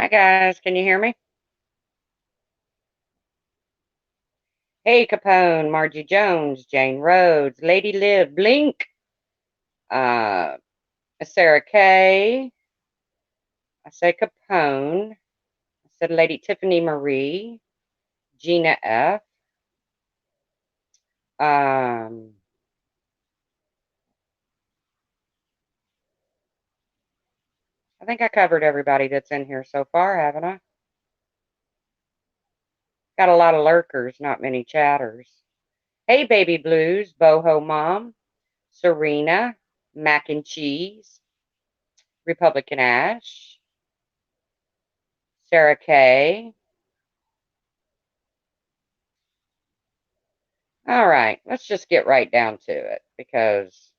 Hi guys, can you hear me? Hey Capone, Margie Jones, Jane Rhodes, Lady Liv, Blink, uh, Sarah Kay. I say Capone. I said Lady Tiffany Marie, Gina F. Um, I think I covered everybody that's in here so far, haven't I? Got a lot of lurkers, not many chatters. Hey Baby Blues, Boho Mom, Serena, Mac and Cheese, Republican Ash, Sarah Kay. All right, let's just get right down to it because,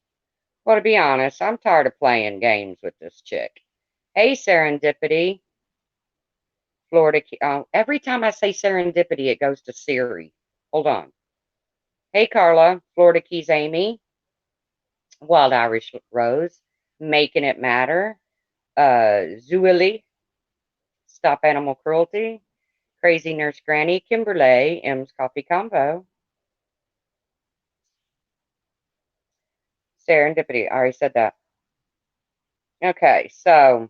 well, to be honest, I'm tired of playing games with this chick. Hey, Serendipity, Florida. Every time I say Serendipity, it goes to Siri. Hold on. Hey, Carla, Florida Keys Amy, Wild Irish Rose, Making It Matter, Zuili, Stop Animal Cruelty, Crazy Nurse Granny, Kimberly, M's Coffee Combo, Serendipity. I already said that. Okay, so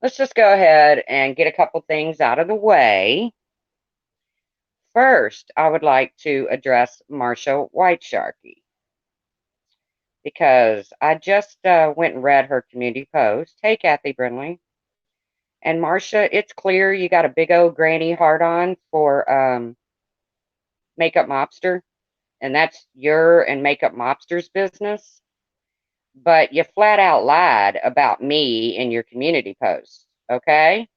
let's just go ahead and get a couple things out of the way. First, I would like to address Marsha White Sharkey because I just went and read her community post. Hey, Kathy Brinley. And Marsha, it's clear you got a big old granny heart on for Makeup Mobster, and that's your and Makeup Mobster's business. But you flat out lied about me in your community post, okay?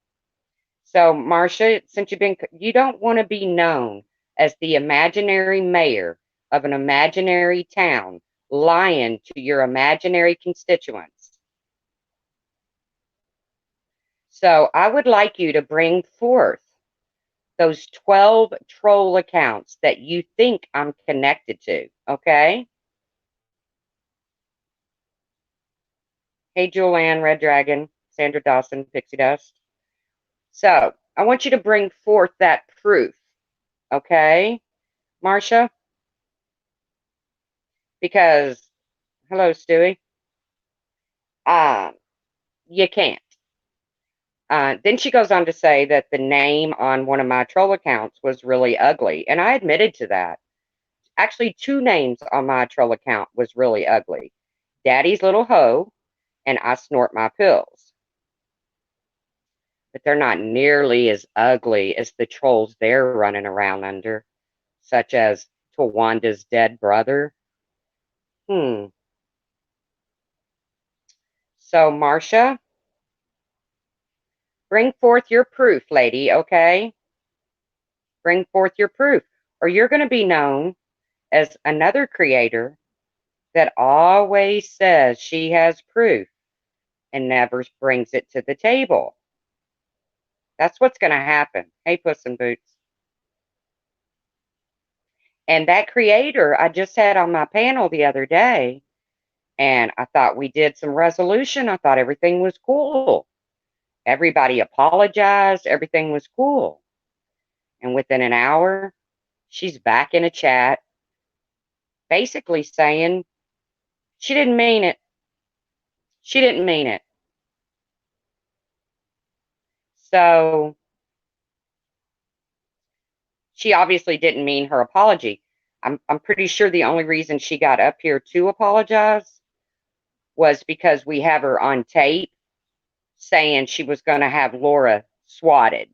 So, Marcia, since you don't want to be known as the imaginary mayor of an imaginary town, lying to your imaginary constituents. So, I would like you to bring forth those 12 troll accounts that you think I'm connected to, okay? Hey, Julianne, Red Dragon, Sandra Dawson, Pixie Dust. So, I want you to bring forth that proof, okay, Marcia? Because, hello, Stewie. Uh, you can't. Then she goes on to say that the name on one of my troll accounts was really ugly, and I admitted to that. Actually, two names on my troll account was really ugly. Daddy's Little Hoe and I Snort My Pills. But they're not nearly as ugly as the trolls they're running around under, such as Tawanda's dead brother. Hmm. So, Marcia, bring forth your proof, lady, okay? Bring forth your proof, or you're going to be known as another creator that always says she has proof and never brings it to the table. That's what's going to happen. Hey, Puss in Boots. And that creator I just had on my panel the other day, and I thought we did some resolution. I thought everything was cool. Everybody apologized. Everything was cool. And within an hour, she's back in a chat, basically saying she didn't mean it. She didn't mean it. So she obviously didn't mean her apology. I'm pretty sure the only reason she got up here to apologize was because we have her on tape saying she was going to have Laura swatted.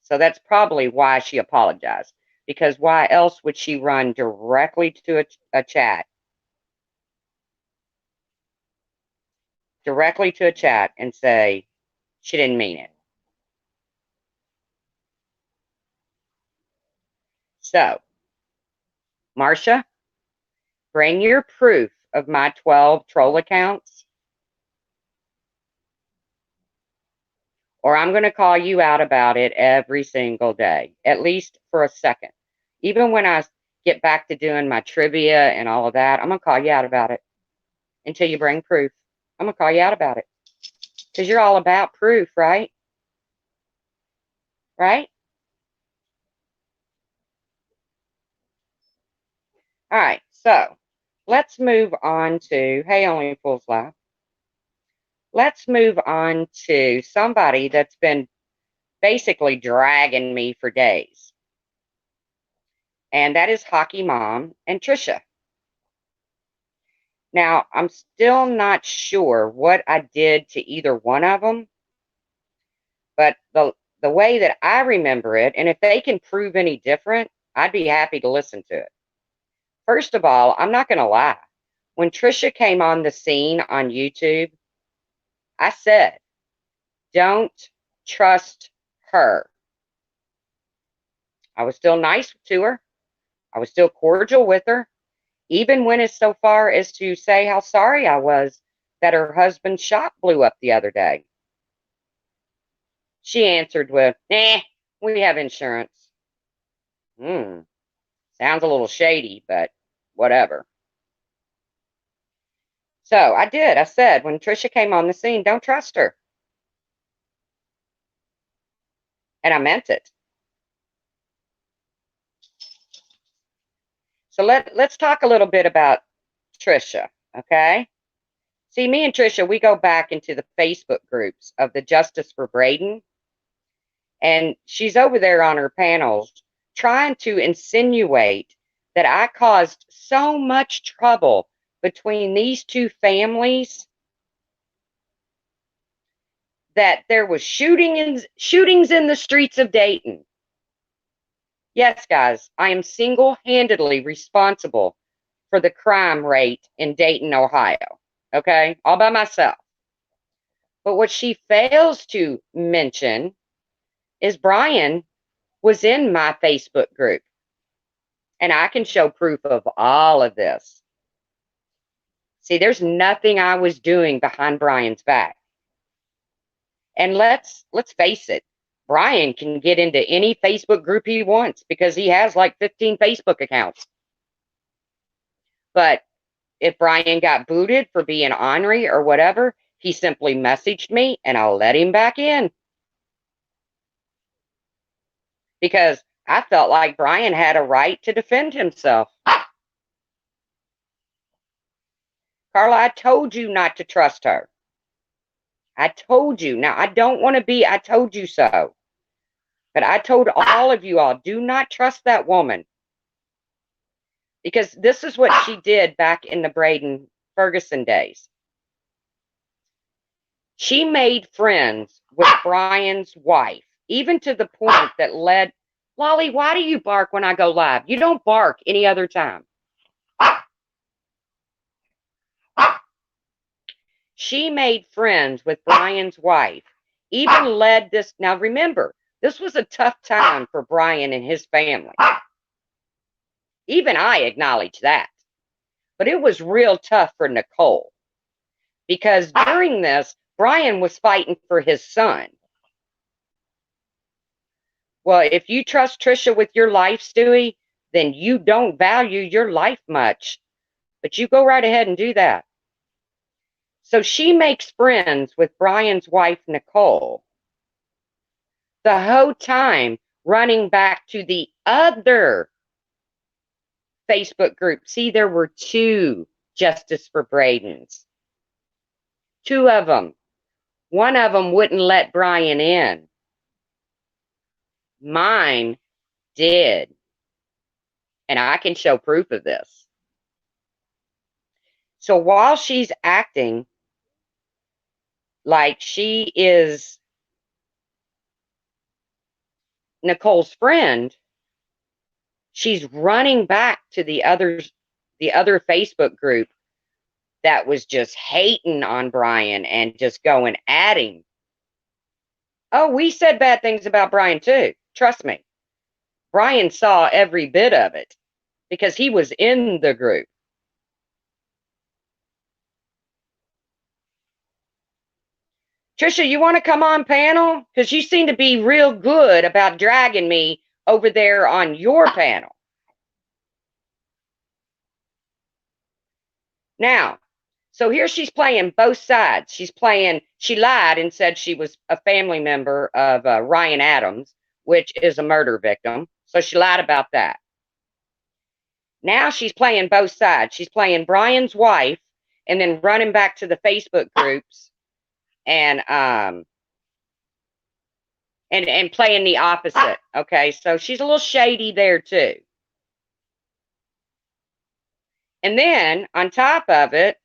So that's probably why she apologized. Because why else would she run directly to a chat, directly to a chat and say she didn't mean it? So, Marcia, bring your proof of my 12 troll accounts, or I'm going to call you out about it every single day, at least for a second. Even when I get back to doing my trivia and all of that, I'm going to call you out about it until you bring proof. I'm going to call you out about it. Because you're all about proof, right? Right? All right, so let's move on to, hey, Only Fools Life. Let's move on to somebody that's been basically dragging me for days. And that is Hockey Mom and Trisha. Now, I'm still not sure what I did to either one of them, but the way that I remember it, and if they can prove any different, I'd be happy to listen to it. First of all, I'm not going to lie. When Trisha came on the scene on YouTube, I said, don't trust her. I was still nice to her. I was still cordial with her, even went as so far as to say how sorry I was that her husband's shop blew up the other day. She answered with, we have insurance. Sounds a little shady, but whatever. So I did. I said, when Trisha came on the scene, don't trust her. And I meant it. So let's talk a little bit about Trisha, okay? See, me and Trisha, we go back into the Facebook groups of the Justice for Braden. And she's over there on her panels trying to insinuate that I caused so much trouble between these two families that there was shootings in the streets of Dayton. Yes, guys, I am single-handedly responsible for the crime rate in Dayton, Ohio. Okay, all by myself. But what she fails to mention is Brian was in my Facebook group. And I can show proof of all of this. See, there's nothing I was doing behind Brian's back. And let's face it, Brian can get into any Facebook group he wants because he has like 15 Facebook accounts. But if Brian got booted for being ornery or whatever, he simply messaged me and I'll let him back in. Because I felt like Brian had a right to defend himself. Carla, I told you not to trust her. I told you. Now, I don't want to be, I told you so. But I told all of you all, do not trust that woman. Because this is what she did back in the Braden Ferguson days. She made friends with Brian's wife, even to the point that led, Lolly, why do you bark when I go live? You don't bark any other time. She made friends with Brian's wife, even led this. Now, remember, this was a tough time for Brian and his family. Even I acknowledge that. But it was real tough for Nicole. Because during this, Brian was fighting for his son. Well, if you trust Trisha with your life, Stewie, then you don't value your life much. But you go right ahead and do that. So she makes friends with Brian's wife, Nicole, the whole time running back to the other Facebook group. See, there were two Justice for Bradens. Two of them. One of them wouldn't let Brian in. Mine did. And I can show proof of this. So while she's acting like she is Nicole's friend, she's running back to the other Facebook group that was just hating on Brian and just going at him. Oh, we said bad things about Brian too. Trust me. Brian saw every bit of it because he was in the group. Trisha, you want to come on panel? Because you seem to be real good about dragging me over there on your panel. Now, So here she's playing both sides. She lied and said she was a family member of Ryan Adams, which is a murder victim. So she lied about that. Now she's playing both sides. She's playing Brian's wife and then running back to the Facebook groups and playing the opposite. Okay, so she's a little shady there too. And then on top of it,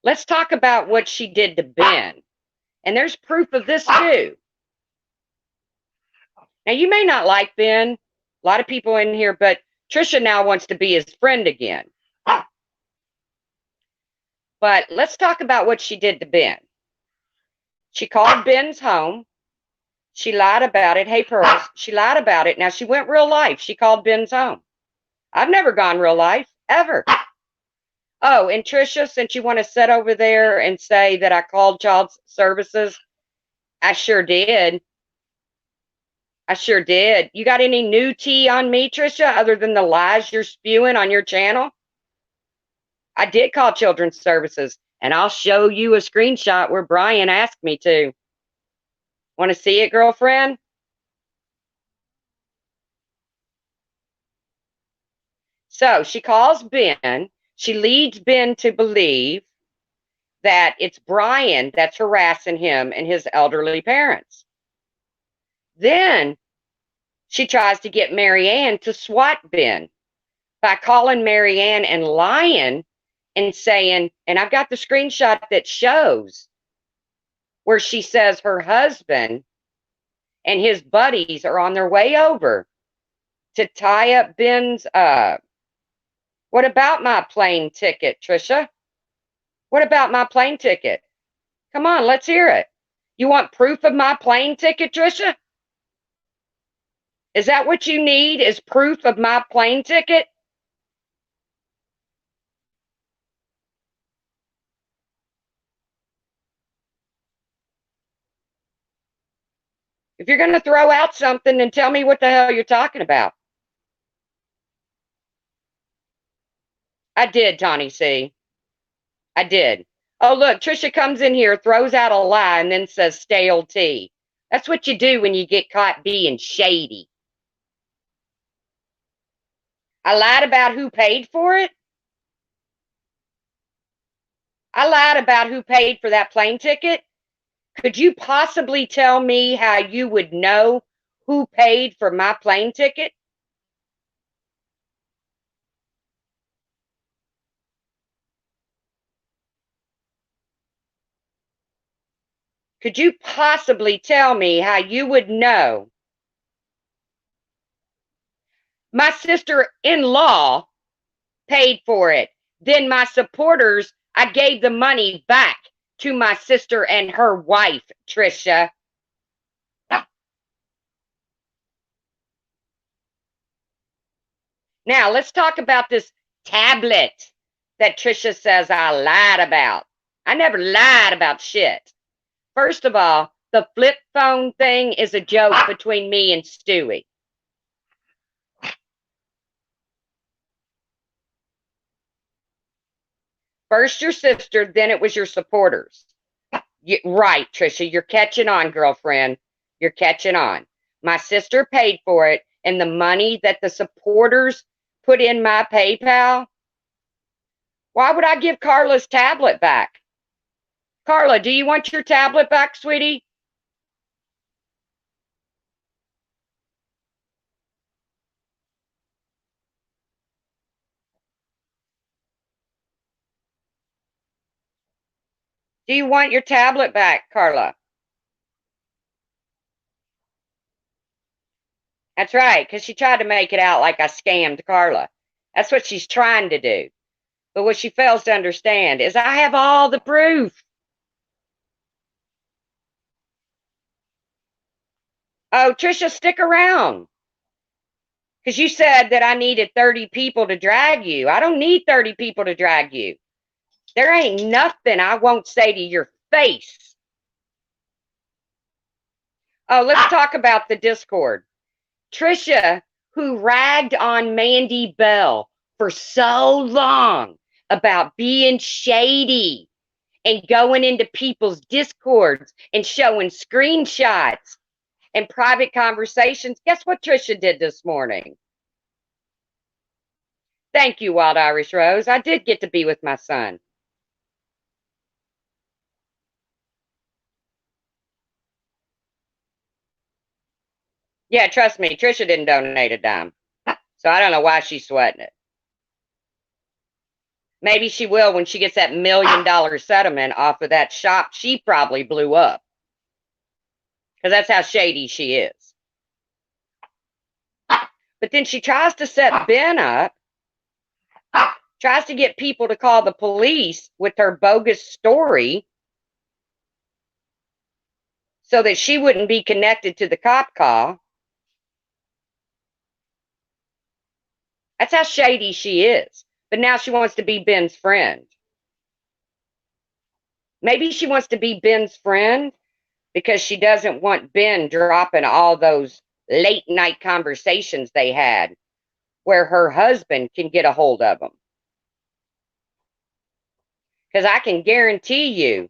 let's talk about what she did to Ben. And there's proof of this too. Now you may not like Ben, a lot of people in here, but Trisha now wants to be his friend again. But let's talk about what she did to Ben. She called Ben's home. She lied about it. Hey, Pearls, she lied about it. Now she went real life. She called Ben's home. I've never gone real life, ever. Oh, and Trisha, since you want to sit over there and say that I called child services, I sure did. I sure did. You got any new tea on me, Trisha, other than the lies you're spewing on your channel? I did call children's services, and I'll show you a screenshot where Brian asked me to. Want to see it, girlfriend? So she calls Ben. She leads Ben to believe that it's Brian that's harassing him and his elderly parents. Then she tries to get Marianne to swat Ben by calling Marianne and lying and saying, and I've got the screenshot that shows where she says her husband and his buddies are on their way over to tie up Ben's, what about my plane ticket, Trisha? What about my plane ticket? Come on, let's hear it. You want proof of my plane ticket, Trisha? Is that what you need, is proof of my plane ticket? If you're going to throw out something, then tell me what the hell you're talking about. I did, Tawny C. I did. Oh, look, Trisha comes in here, throws out a lie, and then says stale tea. That's what you do when you get caught being shady. I lied about who paid for it. I lied about who paid for that plane ticket. Could you possibly tell me how you would know who paid for my plane ticket? Could you possibly tell me how you would know? My sister-in-law paid for it. Then my supporters, I gave the money back to my sister and her wife, Trisha. Now, let's talk about this tablet that Trisha says I lied about. I never lied about shit. First of all, the flip phone thing is a joke between me and Stewie. First your sister, then it was your supporters. Right, Trisha, you're catching on, girlfriend. You're catching on. My sister paid for it, and the money that the supporters put in my PayPal, why would I give Carla's tablet back? Carla, do you want your tablet back, sweetie? Do you want your tablet back, Carla? That's right, because she tried to make it out like I scammed Carla. That's what she's trying to do. But what she fails to understand is I have all the proof. Oh, Trisha, stick around. Because you said that I needed 30 people to drag you. I don't need 30 people to drag you. There ain't nothing I won't say to your face. Oh, let's talk about the Discord. Trisha, who ragged on Mandy Bell for so long about being shady and going into people's discords and showing screenshots and private conversations. Guess what Trisha did this morning? Thank you, Wild Irish Rose. I did get to be with my son. Yeah, trust me, Trisha didn't donate a dime. So I don't know why she's sweating it. Maybe she will when she gets that $1 million settlement off of that shop she probably blew up. Because that's how shady she is. But then she tries to set Ben up, tries to get people to call the police with her bogus story so that she wouldn't be connected to the cop call. That's how shady she is. But now she wants to be Ben's friend. Maybe she wants to be Ben's friend because she doesn't want Ben dropping all those late night conversations they had where her husband can get a hold of them. Because I can guarantee you,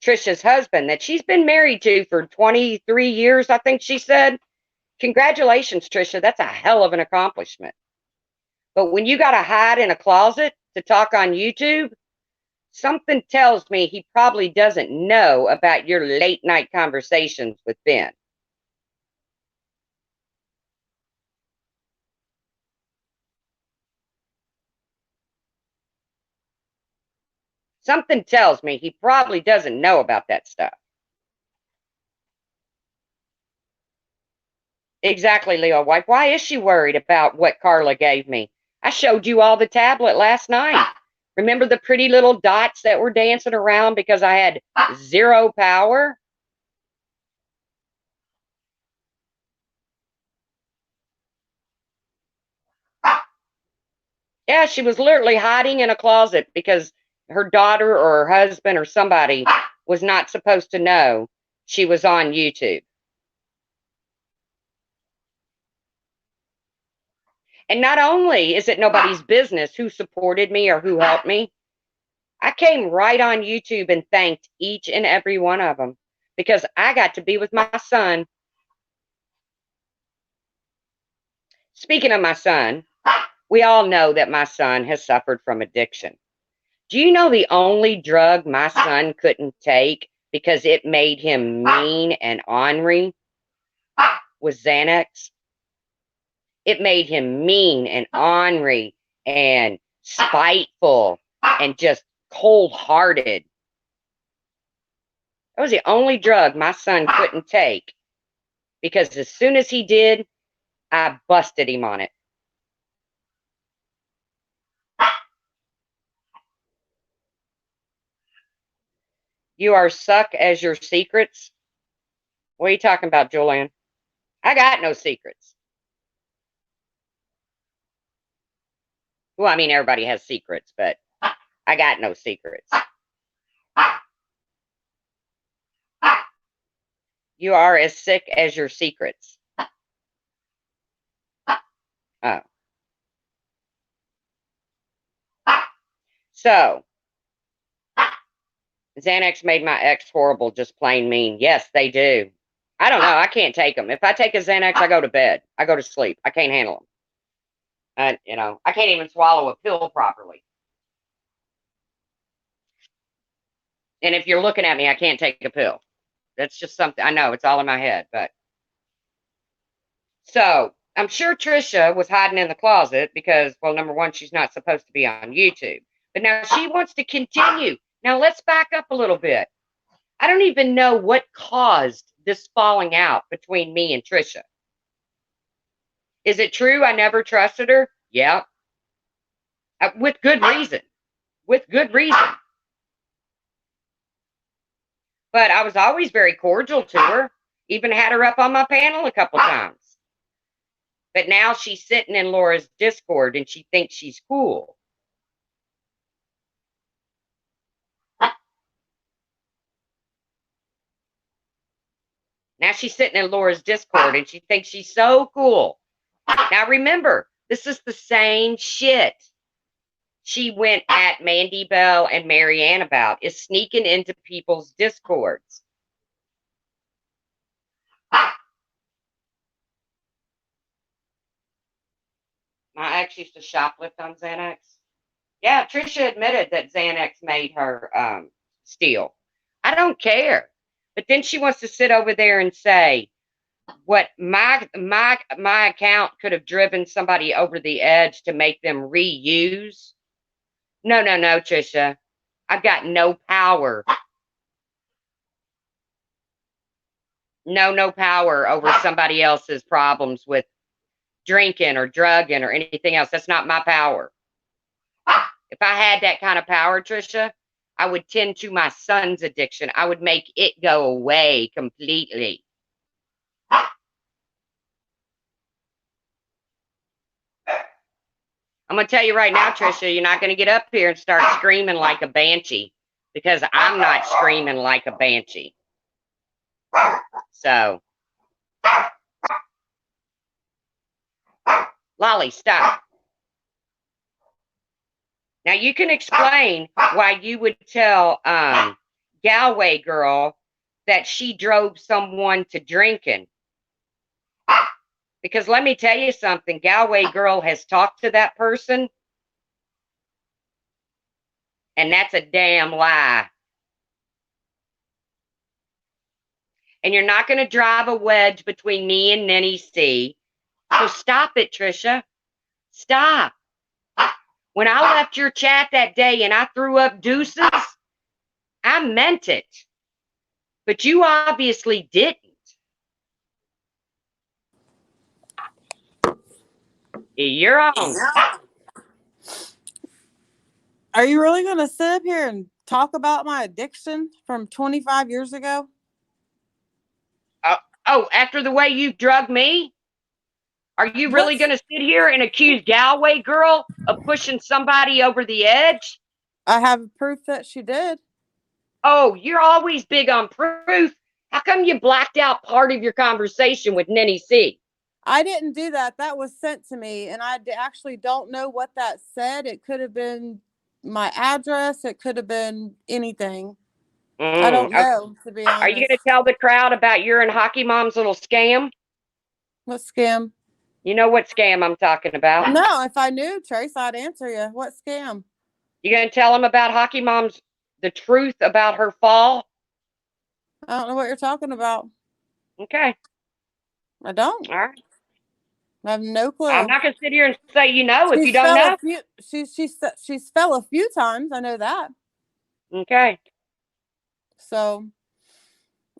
Trisha's husband that she's been married to for 23 years, I think she said. Congratulations, Trisha. That's a hell of an accomplishment. But when you got to hide in a closet to talk on YouTube, something tells me he probably doesn't know about your late night conversations with Ben. Something tells me he probably doesn't know about that stuff. Exactly, Leo White. Why is she worried about what Carla gave me? I showed you all the tablet last night. Remember the pretty little dots that were dancing around because I had 0 power? Yeah, she was literally hiding in a closet because her daughter or her husband or somebody was not supposed to know she was on YouTube. And not only is it nobody's business who supported me or who helped me, I came right on YouTube and thanked each and every one of them because I got to be with my son. Speaking of my son, we all know that my son has suffered from addiction. Do you know the only drug my son couldn't take because it made him mean and ornery was Xanax? It made him mean and ornery and spiteful and just cold-hearted. That was the only drug my son couldn't take because as soon as he did, I busted him on it. You are suck as your secrets? What are you talking about, Julian? I got no secrets. Well, I mean, everybody has secrets, but I got no secrets. You are as sick as your secrets. Oh. So, Xanax made my ex horrible, just plain mean. Yes, they do. I don't know. I can't take them. If I take a Xanax, I go to bed. I go to sleep. I can't handle them. I can't even swallow a pill properly. And if you're looking at me, I can't take a pill. That's just something I know. It's all in my head. But so I'm sure Trisha was hiding in the closet because, well, number one, she's not supposed to be on YouTube. But now she wants to continue. Now let's back up a little bit. I don't even know what caused this falling out between me and Trisha. Is it true I never trusted her? Yeah. With good reason. With good reason. But I was always very cordial to her. Even had her up on my panel a couple times. But now she's sitting in Laura's Discord and she thinks she's cool. Now she's sitting in Laura's Discord and she thinks she's so cool. Now remember, this is the same shit. she went at Mandy Bell and Marianne about, is sneaking into people's discords. My ex used to shoplift on Xanax. Yeah, Trisha admitted that Xanax made her steal. I don't care. But then she wants to sit over there and say what my account could have driven somebody over the edge to make them reuse. No, Trisha. I've got no power. No power over somebody else's problems with drinking or drugging or anything else. That's not my power. If I had that kind of power, Trisha, I would tend to my son's addiction. I would make it go away completely. I'm going to tell you right now, Trisha, you're not going to get up here and start screaming like a banshee, because I'm not screaming like a banshee. So, Lolly, stop. Now, you can explain why you would tell Galway girl that she drove someone to drinking. Because let me tell you something, Galway girl has talked to that person, and that's a damn lie. And you're not going to drive a wedge between me and Nenny C. So stop it, Trisha. Stop. When I left your chat that day and I threw up deuces, I meant it. But you obviously didn't. You're on. Are you really going to sit up here and talk about my addiction from 25 years ago? After the way you drugged me? Are you really going to sit here and accuse Galway girl of pushing somebody over the edge? I have proof that she did. Oh, you're always big on proof. How come you blacked out part of your conversation with Nenny C? I didn't do that. That was sent to me, and I actually don't know what that said. It could have been my address. It could have been anything. I don't know, to be honest. Are you going to tell the crowd about your and Hockey Mom's little scam? What scam? You know what scam I'm talking about? No, if I knew, Trace, I'd answer you. What scam? You going to tell them about Hockey Mom's, the truth about her fall? I don't know what you're talking about. Okay. I don't. All right. I have no clue. I'm not going to sit here and say you know if you don't know. She's fell a few times. I know that. Okay. So,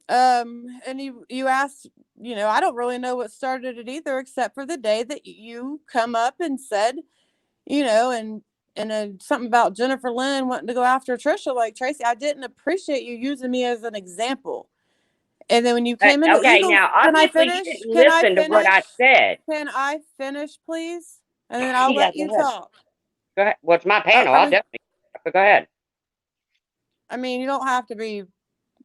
and you asked, I don't really know what started it either, except for the day that you come up and said, and something about Jennifer Lynn wanting to go after Trisha. Like, Tracy, I didn't appreciate you using me as an example. And then when you came in, okay, Eagles, now obviously you didn't listen to what I said. Can I finish, please? And then I'll let you talk. Go ahead. Well, it's my panel. I'll definitely. But go ahead. I mean, you don't have to be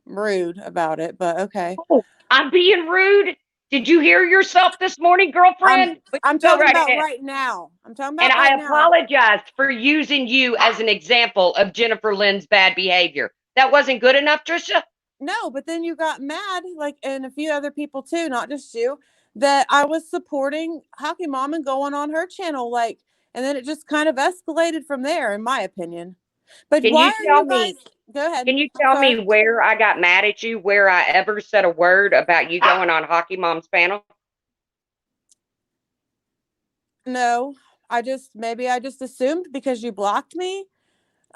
rude about it, but okay. Oh, I'm being rude. Did you hear yourself this morning, girlfriend? I'm talking about right now. I'm talking about right now. And I apologized for using you as an example of Jennifer Lynn's bad behavior. That wasn't good enough, Trisha? No, but then you got mad, like, and a few other people too, not just you, that I was supporting Hockey Mom and going on her channel, like, and then it just kind of escalated from there, in my opinion. But why are you guys? Go ahead. Can you tell me where I got mad at you, where I ever said a word about you going on Hockey Mom's panel? No, maybe I just assumed because you blocked me.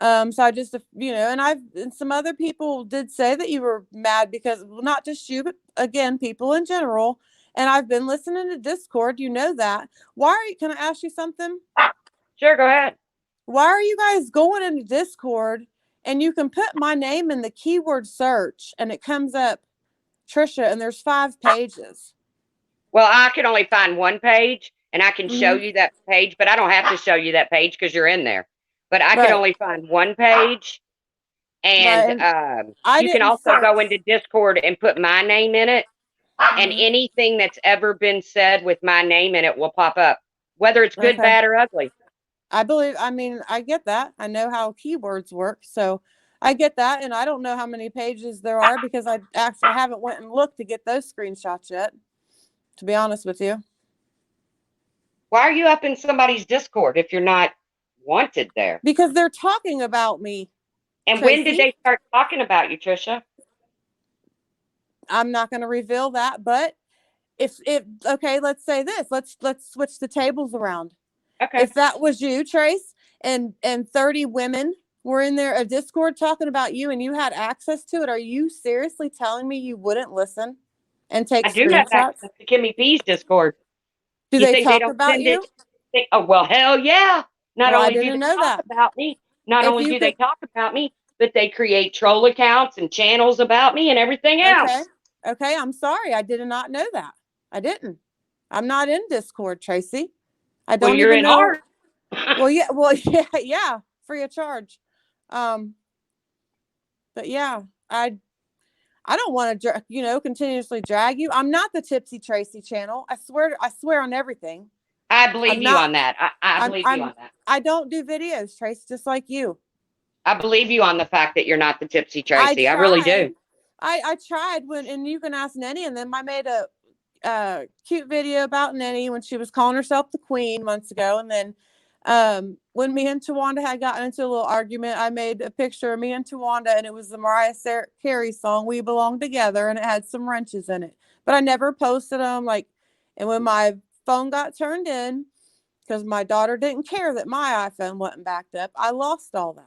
So I just, and some other people did say that you were mad because, well, not just you, but again, people in general. And I've been listening to Discord. You know that. Can I ask you something? Sure, go ahead. Why are you guys going into Discord and you can put my name in the keyword search and it comes up Trisha and there's 5 pages? Well, I can only find one page and I can show you that page, but I don't have to show you that page because you're in there. But I can only find one page, and you can also go into Discord and put my name in it, and anything that's ever been said with my name in it will pop up, whether it's good, bad, or ugly. I mean, I get that. I know how keywords work. So I get that. And I don't know how many pages there are because I actually haven't went and looked to get those screenshots yet, to be honest with you. Why are you up in somebody's Discord if you're not wanted there? Because they're talking about me. And Tracy, when did they start talking about you, Trisha? I'm not going to reveal that, but if okay, let's say this. Let's switch the tables around. Okay. If that was you, Trace, and 30 women were in there a Discord talking about you and you had access to it, are you seriously telling me you wouldn't listen and take I do have screenshots? access to Kimmy P's Discord. Do You they think talk they don't about send you? it? Oh, well, hell yeah. Not Well, I only do they didn't know talk that. about me, not If only you do they could, talk about me, but they create troll accounts and channels about me and everything else. okay, I'm sorry. I did not know that. I didn't. I'm not in Discord, Tracy. I Well, don't you're even in know. ours. Well, yeah, free of charge. But yeah, I don't want to, continuously drag you. I'm not the Tipsy Tracy channel. I swear on everything. I believe I'm you not. on that. I believe you on that. I don't do videos, Tracy, just like you. I believe you on the fact that you're not the Tipsy Tracy. I really do. I tried and you can ask Nenny, and then I made a cute video about Nenny when she was calling herself the queen months ago. And then when me and Tawanda had gotten into a little argument, I made a picture of me and Tawanda, and it was the Mariah Carey song "We Belong Together," and it had some wrenches in it. But I never posted them. And when my phone got turned in, because my daughter didn't care that my iPhone wasn't backed up, I lost all that.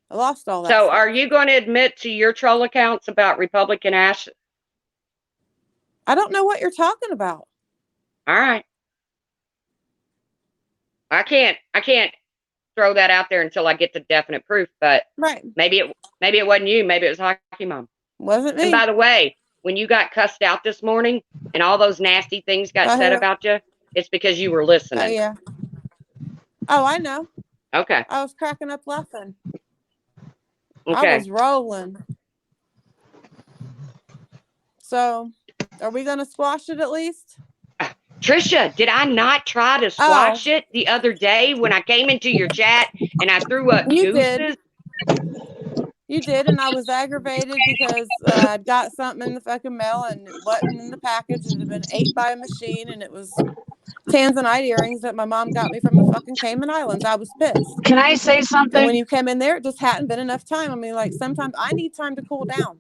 So stuff. Are you going to admit to your troll accounts about Republican Ash? I don't know what you're talking about. All right. I can't throw that out there until I get the definite proof, but right. Maybe it wasn't you. Maybe it was Hockey Mom. Wasn't me. And by the way, when you got cussed out this morning and all those nasty things got said about you, it's because you were listening. Oh, yeah. Oh, I know. Okay. I was cracking up laughing. Okay. I was rolling. So, are we going to squash it at least? Trisha, did I not try to squash it the other day when I came into your chat and I threw up deuces? You did, and I was aggravated because I'd got something in the fucking mail and it wasn't in the package. It had been ate by a machine, and it was Tanzanite earrings that my mom got me from the fucking Cayman Islands. I was pissed. Can I say something? And when you came in there, it just hadn't been enough time. I mean, sometimes I need time to cool down.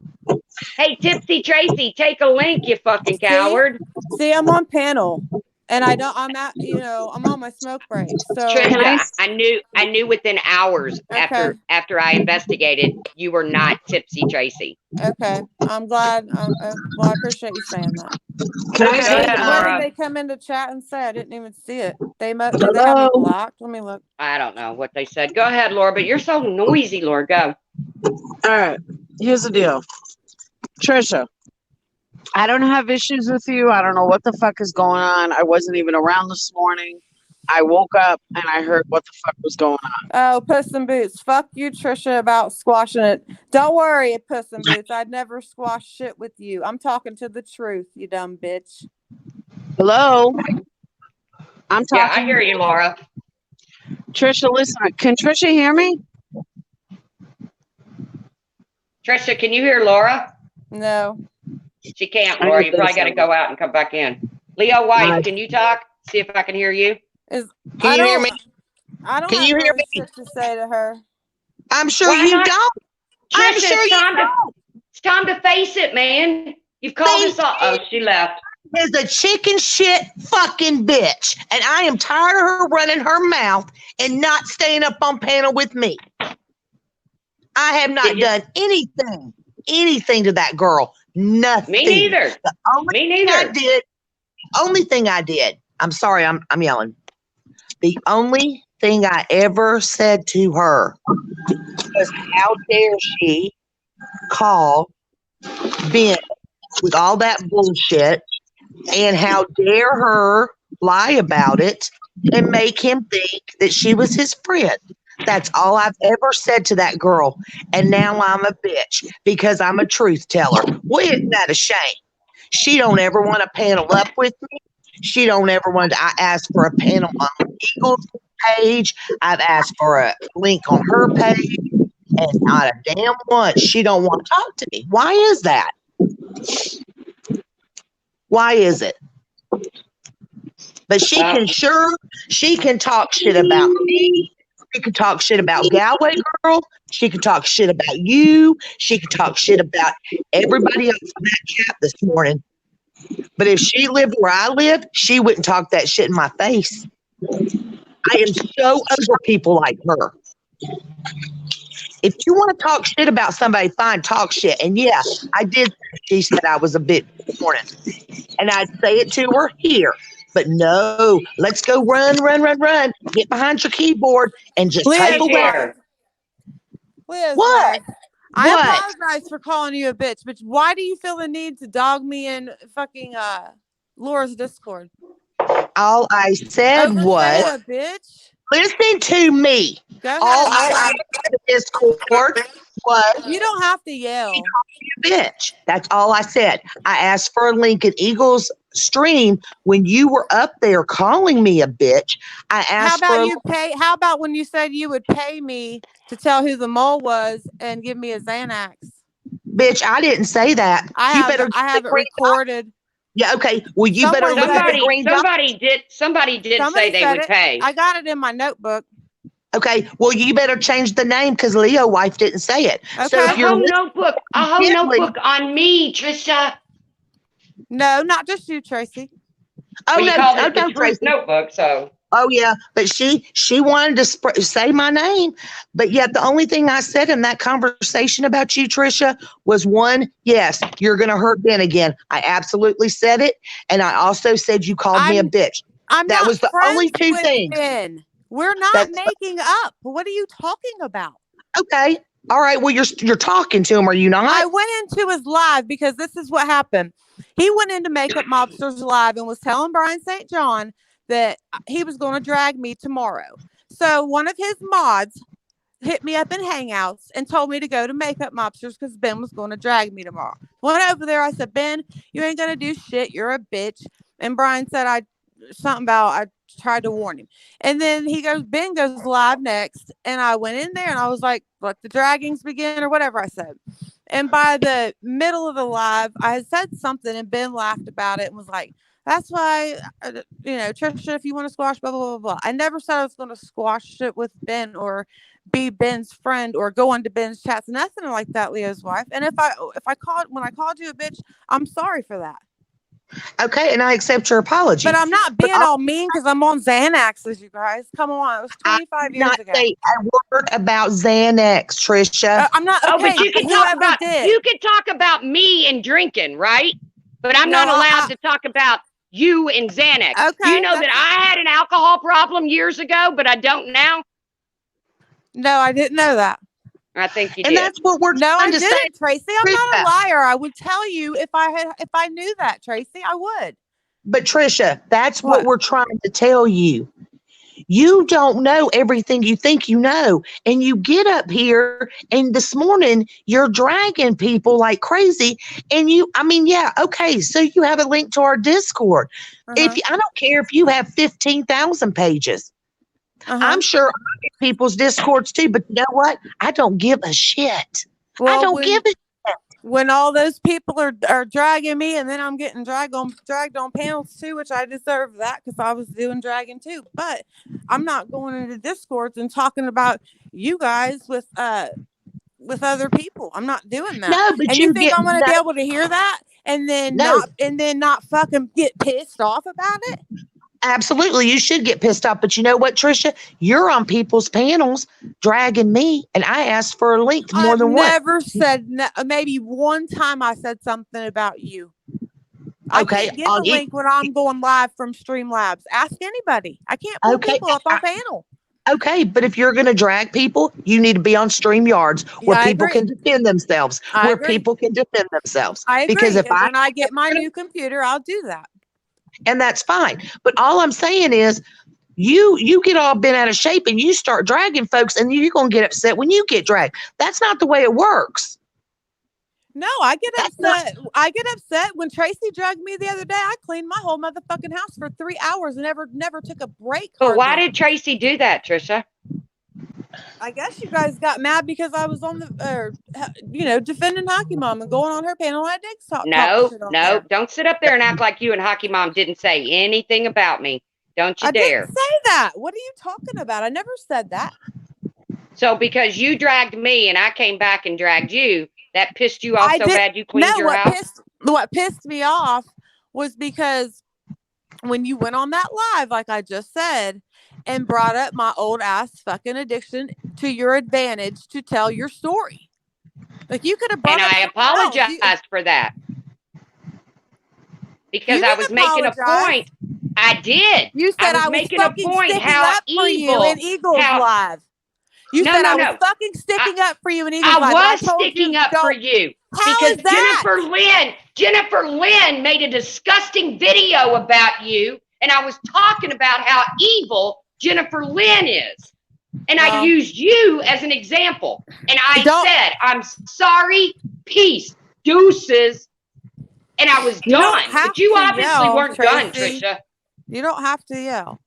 Hey, Tipsy Tracy, take a link, you fucking coward. See, I'm on panel. And I'm on my smoke break. So Trisha, I knew within hours after I investigated, you were not Tipsy Tracy. Okay, I'm glad. I appreciate you saying that. Can I say what did they come into chat and say? I didn't even see it. Did they have me blocked? Let me look. I don't know what they said. Go ahead, Laura, but you're so noisy, Laura. Go. All right. Here's the deal. Trisha, I don't have issues with you. I don't know what the fuck is going on. I wasn't even around this morning. I woke up and I heard what the fuck was going on. Oh, Puss in Boots. Fuck you, Trisha, about squashing it. Don't worry, Puss in Boots. I'd never squash shit with you. I'm talking to the truth, you dumb bitch. Hello? I'm talking. Yeah, I hear you, Laura. Trisha, listen. Can Trisha hear me? Trisha, can you hear Laura? No. She can't, Laura. You probably got to go out and come back in. Leo White, can you talk? See if I can hear you. Can you hear me? I don't can have you hear me? shit to say to her. I'm sure you don't. Trisha, I'm sure you don't. It's time to face it, man. You've called us all. Oh, she left. Is a chicken shit fucking bitch. And I am tired of her running her mouth and not staying up on panel with me. I have not done anything to that girl. Nothing. Me neither. Only thing I did. I'm sorry, I'm yelling. The only thing I ever said to her was, how dare she call Ben with all that bullshit, and how dare her lie about it and make him think that she was his friend. That's all I've ever said to that girl. And now I'm a bitch because I'm a truth teller. Well, isn't that a shame? She don't ever want to panel up with me. She don't ever want to. I asked for a panel on Eagles. page. I've asked for a link on her page, and not a damn once. She don't want to talk to me. Why is that? Why is it? But she can talk shit about me. She can talk shit about Galway Girl. She can talk shit about you. She can talk shit about everybody else on that chat this morning. But if she lived where I live, she wouldn't talk that shit in my face. I am so over people like her. If you want to talk shit about somebody, fine, talk shit. And yeah, I did. She said I was a bitch this morning. And I'd say it to her here. But no, let's go run. Get behind your keyboard and just type away. Here. Liz, What? Liz, I What? apologize for calling you a bitch, but why do you feel the need to dog me in fucking Laura's Discord? All I said Over was, saying a bitch? listen to me. Go ahead. All I said in Discord was, You don't have to yell. bitch. That's all I said. I asked for a link in Eagles stream when you were up there calling me a bitch. I asked How about when you said you would pay me to tell who the mole was and give me a Xanax? bitch. I didn't say that. I have it recorded. Yeah, okay. Well, you better look at the green dot. Somebody did say they would pay. I got it in my notebook. Okay. Well, you better change the name because Leo wife didn't say it. Okay. So if A you're whole notebook on me, Trisha. No, not just you, Tracy. Well, you called it the no, truth Tracy. notebook, so. Oh yeah, but she wanted to say my name, but yet the only thing I said in that conversation about you, Trisha, was one, yes, you're gonna hurt Ben again. I absolutely said it, and I also said you called me a bitch. That was the only two things. Ben. We're not making up. What are you talking about? Okay, all right. Well, you're talking to him, are you not? I went into his live because this is what happened. He went into Makeup Mobsters Live and was telling Brian St. John that he was going to drag me tomorrow. So one of his mods hit me up in Hangouts and told me to go to Makeup Mobsters because Ben was going to drag me tomorrow. Went over there. I said, Ben, you ain't going to do shit. You're a bitch. And Brian said I tried to warn him. And then Ben goes live next. And I went in there and I was like, let the draggings begin or whatever I said. And by the middle of the live, I had said something and Ben laughed about it and was like, that's why, Trisha, if you want to squash, blah, blah, blah, blah. I never said I was going to squash it with Ben or be Ben's friend or go into Ben's chats. Nothing like that, Leo's wife. And when I called you a bitch, I'm sorry for that. Okay, and I accept your apology. But I'm not being all mean because I'm on Xanaxes, you guys. Come on, it was 25 years ago. Say a word about Xanax, Trisha. I'm not. Okay, Oh, but you can talk about me and drinking, right? But I'm not allowed to talk about you and Xanax. Okay, do you know that I had an alcohol problem years ago, but I don't now? No, I didn't know that. I think you and did. that's what we're trying to say. Tracy. I'm not a liar. I would tell you if I knew that, Tracy, I would. But Trisha, that's what we're trying to tell you. You don't know everything you think you know. And you get up here and this morning you're dragging people like crazy. And okay. So you have a link to our Discord. I don't care if you have 15,000 pages. I'm sure I get people's Discords too, but you know what? I don't give a shit. Well, I don't give a shit. When all those people are dragging me and then I'm getting dragged on panels too, which I deserve that because I was doing dragging too. But I'm not going into Discords and talking about you guys with other people. I'm not doing that. No, but and you think I'm going to be able to hear that and then not fucking get pissed off about it? Absolutely. You should get pissed off. But you know what, Trisha? You're on people's panels dragging me, and I asked for a link more than once. I never said, maybe one time I said something about you. Okay. I can't get a link when I'm going live from Streamlabs. Ask anybody. I can't put people up on panel. Okay, but if you're going to drag people, you need to be on StreamYards where people can defend themselves. I agree. Because when I get my new computer, I'll do that. And that's fine. But all I'm saying is you get all bent out of shape and you start dragging folks and you're going to get upset when you get dragged. That's not the way it works. No, I get upset. I get upset when Tracy drugged me the other day. I cleaned my whole motherfucking house for 3 hours and never took a break. But why hardly. did Tracy do that, Trisha? I guess you guys got mad because I was on the, defending Hockey Mom and going on her panel. I did talk No, shit on no, there. don't sit up there and act like you and Hockey Mom didn't say anything about me. Don't you I dare. didn't say that. What are you talking about? I never said that. So because you dragged me and I came back and dragged you, that pissed you off I so did- bad you cleaned your house? What pissed me off was because when you went on that live, like I just said, and brought up my old ass fucking addiction to your advantage to tell your story. Like you could have brought And up I something else. apologized for that. Because You I didn't was making a apologize. point. I did. You said I was making a fucking point sticking how up for you evil. in Eagles Live. You No, said no, I was no. fucking sticking up for you in Eagles Live. I and was told you sticking up for don't. you. How Because is that? Jennifer Lynn made a disgusting video about you, and I was talking about how evil Jennifer Lynn is. And I Well, used you as an example. And I Don't- said, I'm sorry, peace, deuces. And I was You don't done. have But you to obviously yell, weren't done, Tracy. Trisha. You don't have to yell.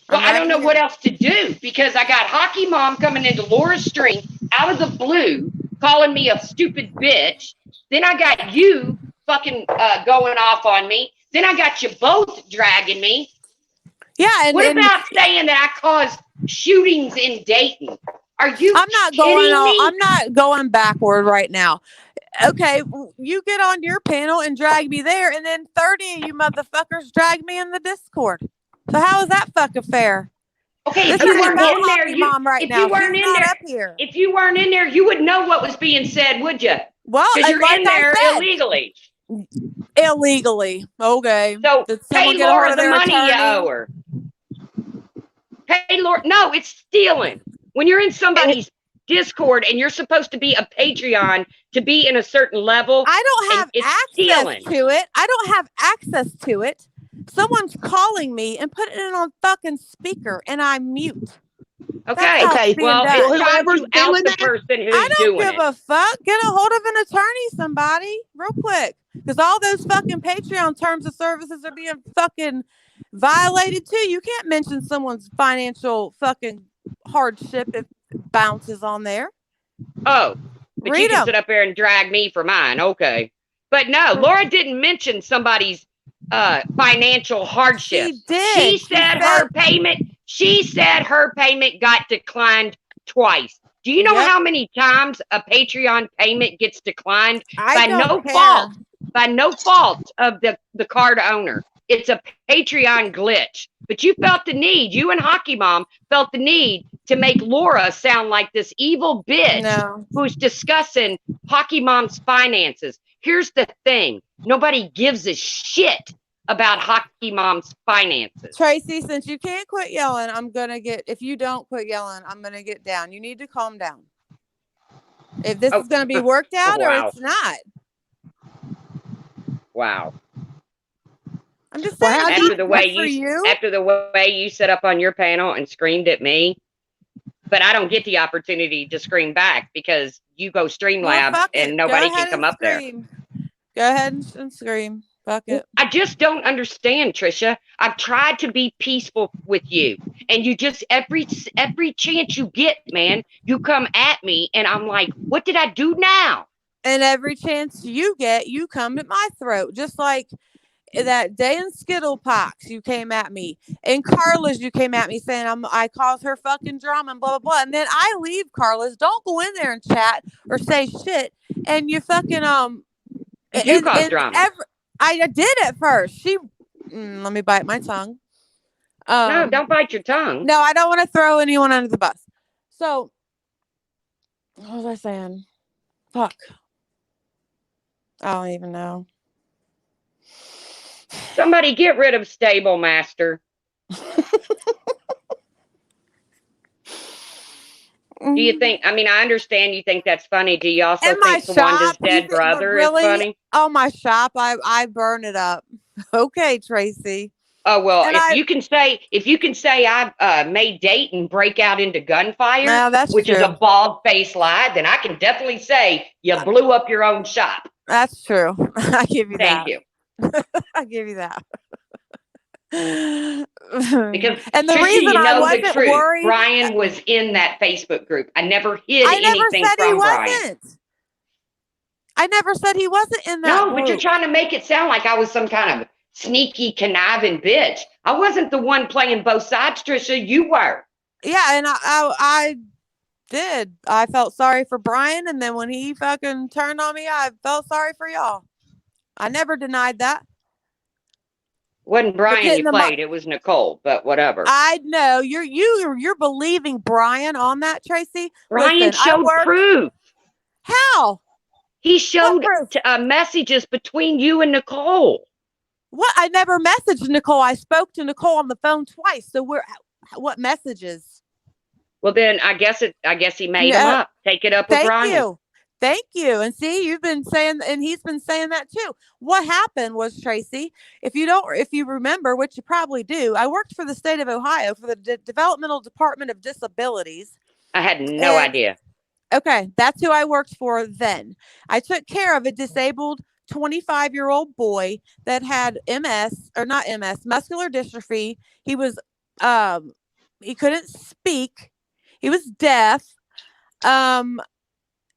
Well, I'm I not don't know gonna- what else to do because I got Hockey Mom coming into Laura's stream out of the blue, calling me a stupid bitch. Then I got you fucking going off on me. Then I got you both dragging me. Yeah, and What about saying that I caused shootings in Dayton? Are you I'm not kidding going me? on. I'm not going backward right now. Okay, you get on your panel and drag me there, and then 30 of you motherfuckers drag me in the Discord. So how is that fucking fair? Okay, This if you is weren't about in there, Hockey Mom right if now. you weren't She's in not there, up here. if you weren't in there, you would know what was being said, would you? Well, Because you're like in there I said, illegally. illegally. Okay. So Did pay someone get a hold Laura of the their money you attorney? owe her. Pay Laura. No, it's stealing. When you're in somebody's Discord and you're supposed to be a Patreon to be in a certain level, I don't and have it's access stealing. to it. I don't have access to it. Someone's calling me and putting it on fucking speaker, and I mute. Okay. how Okay, it's being Well, done. it's time Whoever's to out doing the that, person who's I don't doing give it. a fuck. Get a hold of an attorney, somebody, real quick, because all those fucking Patreon terms of services are being fucking violated too. You can't mention someone's financial fucking hardship if it bounces on there. Oh, but you Read can them. sit up there and drag me for mine. Okay. But no, Laura didn't mention somebody's financial hardship. She did. She said her payment got declined twice. Do you know Yep. how many times a Patreon payment gets declined I by don't no care. fault? By no fault of the card owner. It's a Patreon glitch. But you felt the need, you and Hockey Mom felt the need to make Laura sound like this evil bitch No. who's discussing Hockey Mom's finances. Here's the thing. Nobody gives a shit about Hockey Mom's finances. Tracy, since you can't quit yelling, if you don't quit yelling, I'm going to get down. You need to calm down. If this is going to be worked out or Wow. it's not. Wow. I'm just Well, saying, how it's do After not the good way for you. after the way you set up on your panel and screamed at me, but I don't get the opportunity to scream back because you go Well, Streamlabs fuck it. and nobody Go can ahead come and up there. scream. Go ahead and scream. Fuck it. I just don't understand, Trisha. I've tried to be peaceful with you, and you just every chance you get, man, you come at me, and I'm like, what did I do now? And every chance you get, you come at my throat. Just like that day in Skittlepox, you came at me. And Carla's, you came at me saying I caused her fucking drama and blah, blah, blah. And then I leave Carla's. Don't go in there and chat or say shit. And you fucking, You caused drama. I did at first. Let me bite my tongue. No, don't bite your tongue. No, I don't want to throw anyone under the bus. So, what was I saying? Fuck. I don't even know. Somebody get rid of Stable Master. Do you think? I mean, I understand you think that's funny. Do you also And my think Tawanda's shop, you dead think- brother really? is funny? Oh, my shop, I burn it up. Okay, Tracy. Oh well, And if you can say I made Dayton break out into gunfire, Now that's which is a true. bald-faced lie, then I can definitely say you blew up your own shop. That's true. I give you Thank that. you. I give you that. Because And the Trisha, reason you I know the wasn't truth. worried, Brian was in that Facebook group. I never hid I never anything said he from Brian. wasn't. I never said he wasn't in that No, group. but you're trying to make it sound like I was some kind of sneaky, conniving bitch. I wasn't the one playing both sides, Trisha. You were. Yeah, and I did. I felt sorry for Brian, and then when he fucking turned on me, I felt sorry for y'all. I never denied that. Wasn't Brian hitting you the played, it was Nicole, but whatever. I know you're believing Brian on that, Tracy. Brian Listen, showed proof. How? He showed proof? messages between you and Nicole. What? I never messaged Nicole. I spoke to Nicole on the phone twice. So what messages? Well, then I guess he made them up. Take it up with Brian. Thank you. And see, you've been saying, and he's been saying that too. What happened was, Tracy, if you remember, which you probably do, I worked for the state of Ohio for the Developmental Department of Disabilities. I had no idea. Okay, that's who I worked for then. I took care of a disabled 25-year-old boy that had muscular dystrophy. He was, he couldn't speak. He was deaf.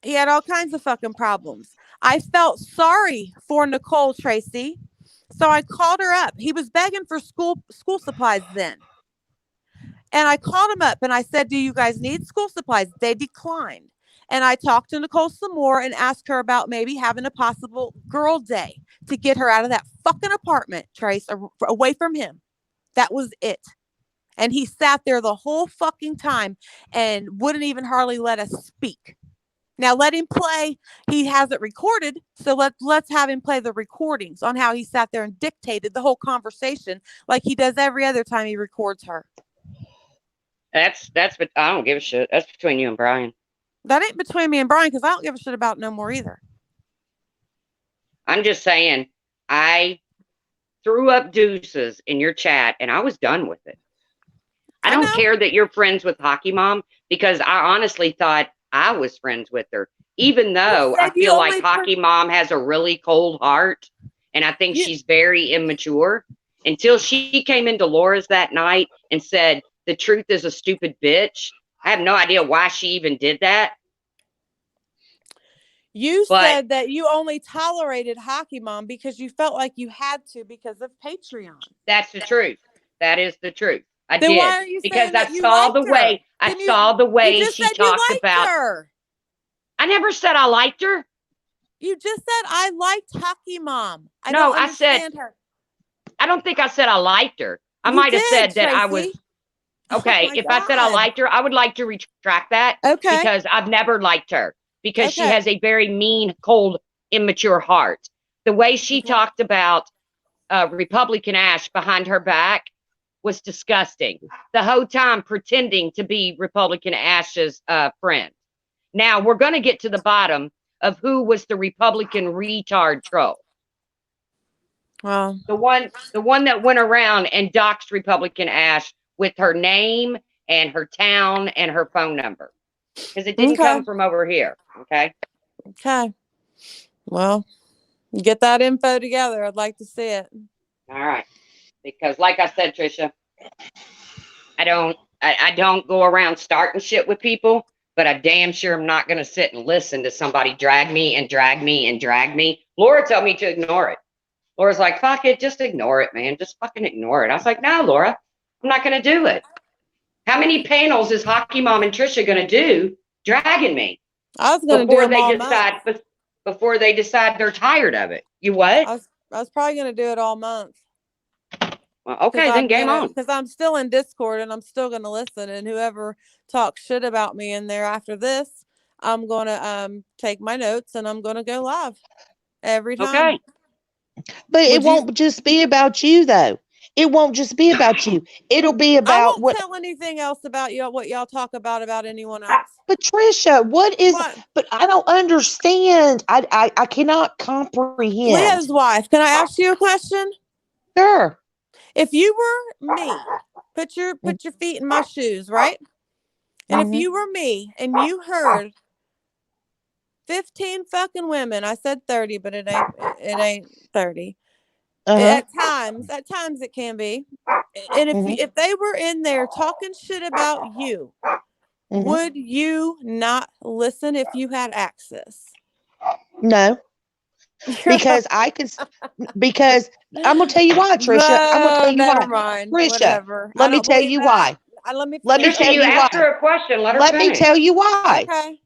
He had all kinds of fucking problems. I felt sorry for Nicole, Tracy. So I called her up. He was begging for school supplies then. And I called him up and I said, do you guys need school supplies? They declined. And I talked to Nicole some more and asked her about maybe having a possible girl day to get her out of that fucking apartment, Trace, away from him. That was it. And he sat there the whole fucking time and wouldn't even hardly let us speak. Now let him play. He has it recorded, so let's have him play the recordings on how he sat there and dictated the whole conversation like he does every other time he records her. But I don't give a shit. That's between you and Brian. That ain't between me and Brian because I don't give a shit about no more either. I'm just saying, I threw up deuces in your chat and I was done with it. I don't care that you're friends with Hockey Mom because I honestly thought I was friends with her, even though I feel like Hockey Mom has a really cold heart and I think she's very immature. Until she came into Laura's that night and said, the truth is a stupid bitch. I have no idea why she even did that. You said that you only tolerated Hockey Mom because you felt like you had to because of Patreon. That's the truth. That is the truth. I then did. Why are you because saying I saw the way I saw the way she talked about her. I never said I liked her. You just said I liked Hockey Mom. I said her. I don't think I said I liked her. I might have said that I was okay. If I said I liked her, I would like to retract that. Okay. Because I've never liked her because she has a very mean, cold, immature heart. The way she talked about Republican Ash behind her back was disgusting. The whole time pretending to be Republican Ash's friend. Now we're going to get to the bottom of who was the Republican retard troll. Well, the one that went around and doxed Republican Ash with her name and her town and her phone number because it didn't come from over here. Okay. Well, get that info together. I'd like to see it. All right. Because like I said, Trisha, I don't go around starting shit with people, but I damn sure am not going to sit and listen to somebody drag me and drag me and drag me. Laura told me to ignore it. Laura's like, fuck it, just ignore it, man. Just fucking ignore it. I was like, no, Laura, I'm not going to do it. How many panels is Hockey Mom and Trisha going to do dragging me? I was going to do them all month. Before they decide they're tired of it. You what? I was probably going to do it all month. Well, okay, then game on. Because I'm still in Discord and I'm still going to listen. And whoever talks shit about me in there after this, I'm going to take my notes and I'm going to go live every time. Okay. But it won't just be about you, though. It won't just be about you. It'll be about I won't tell anything else about you, what y'all talk about anyone else. But Trisha, what? But I don't understand. I cannot comprehend. Leah's wife. Can I ask you a question? Sure. if you were me, put your feet in my shoes, right? And if you were me and you heard 15 fucking women, I said 30, but it ain't 30. Uh-huh. At times it can be. And if they were in there talking shit about you, would you not listen if you had access? No, because because I'm gonna tell you why, Trisha. I'm gonna tell you never why. mind. Trisha, Whatever. let me tell you why. Let me Let me finish. tell Trisha, you you asked why. her a question. Let her Let me finish. tell you why. Okay.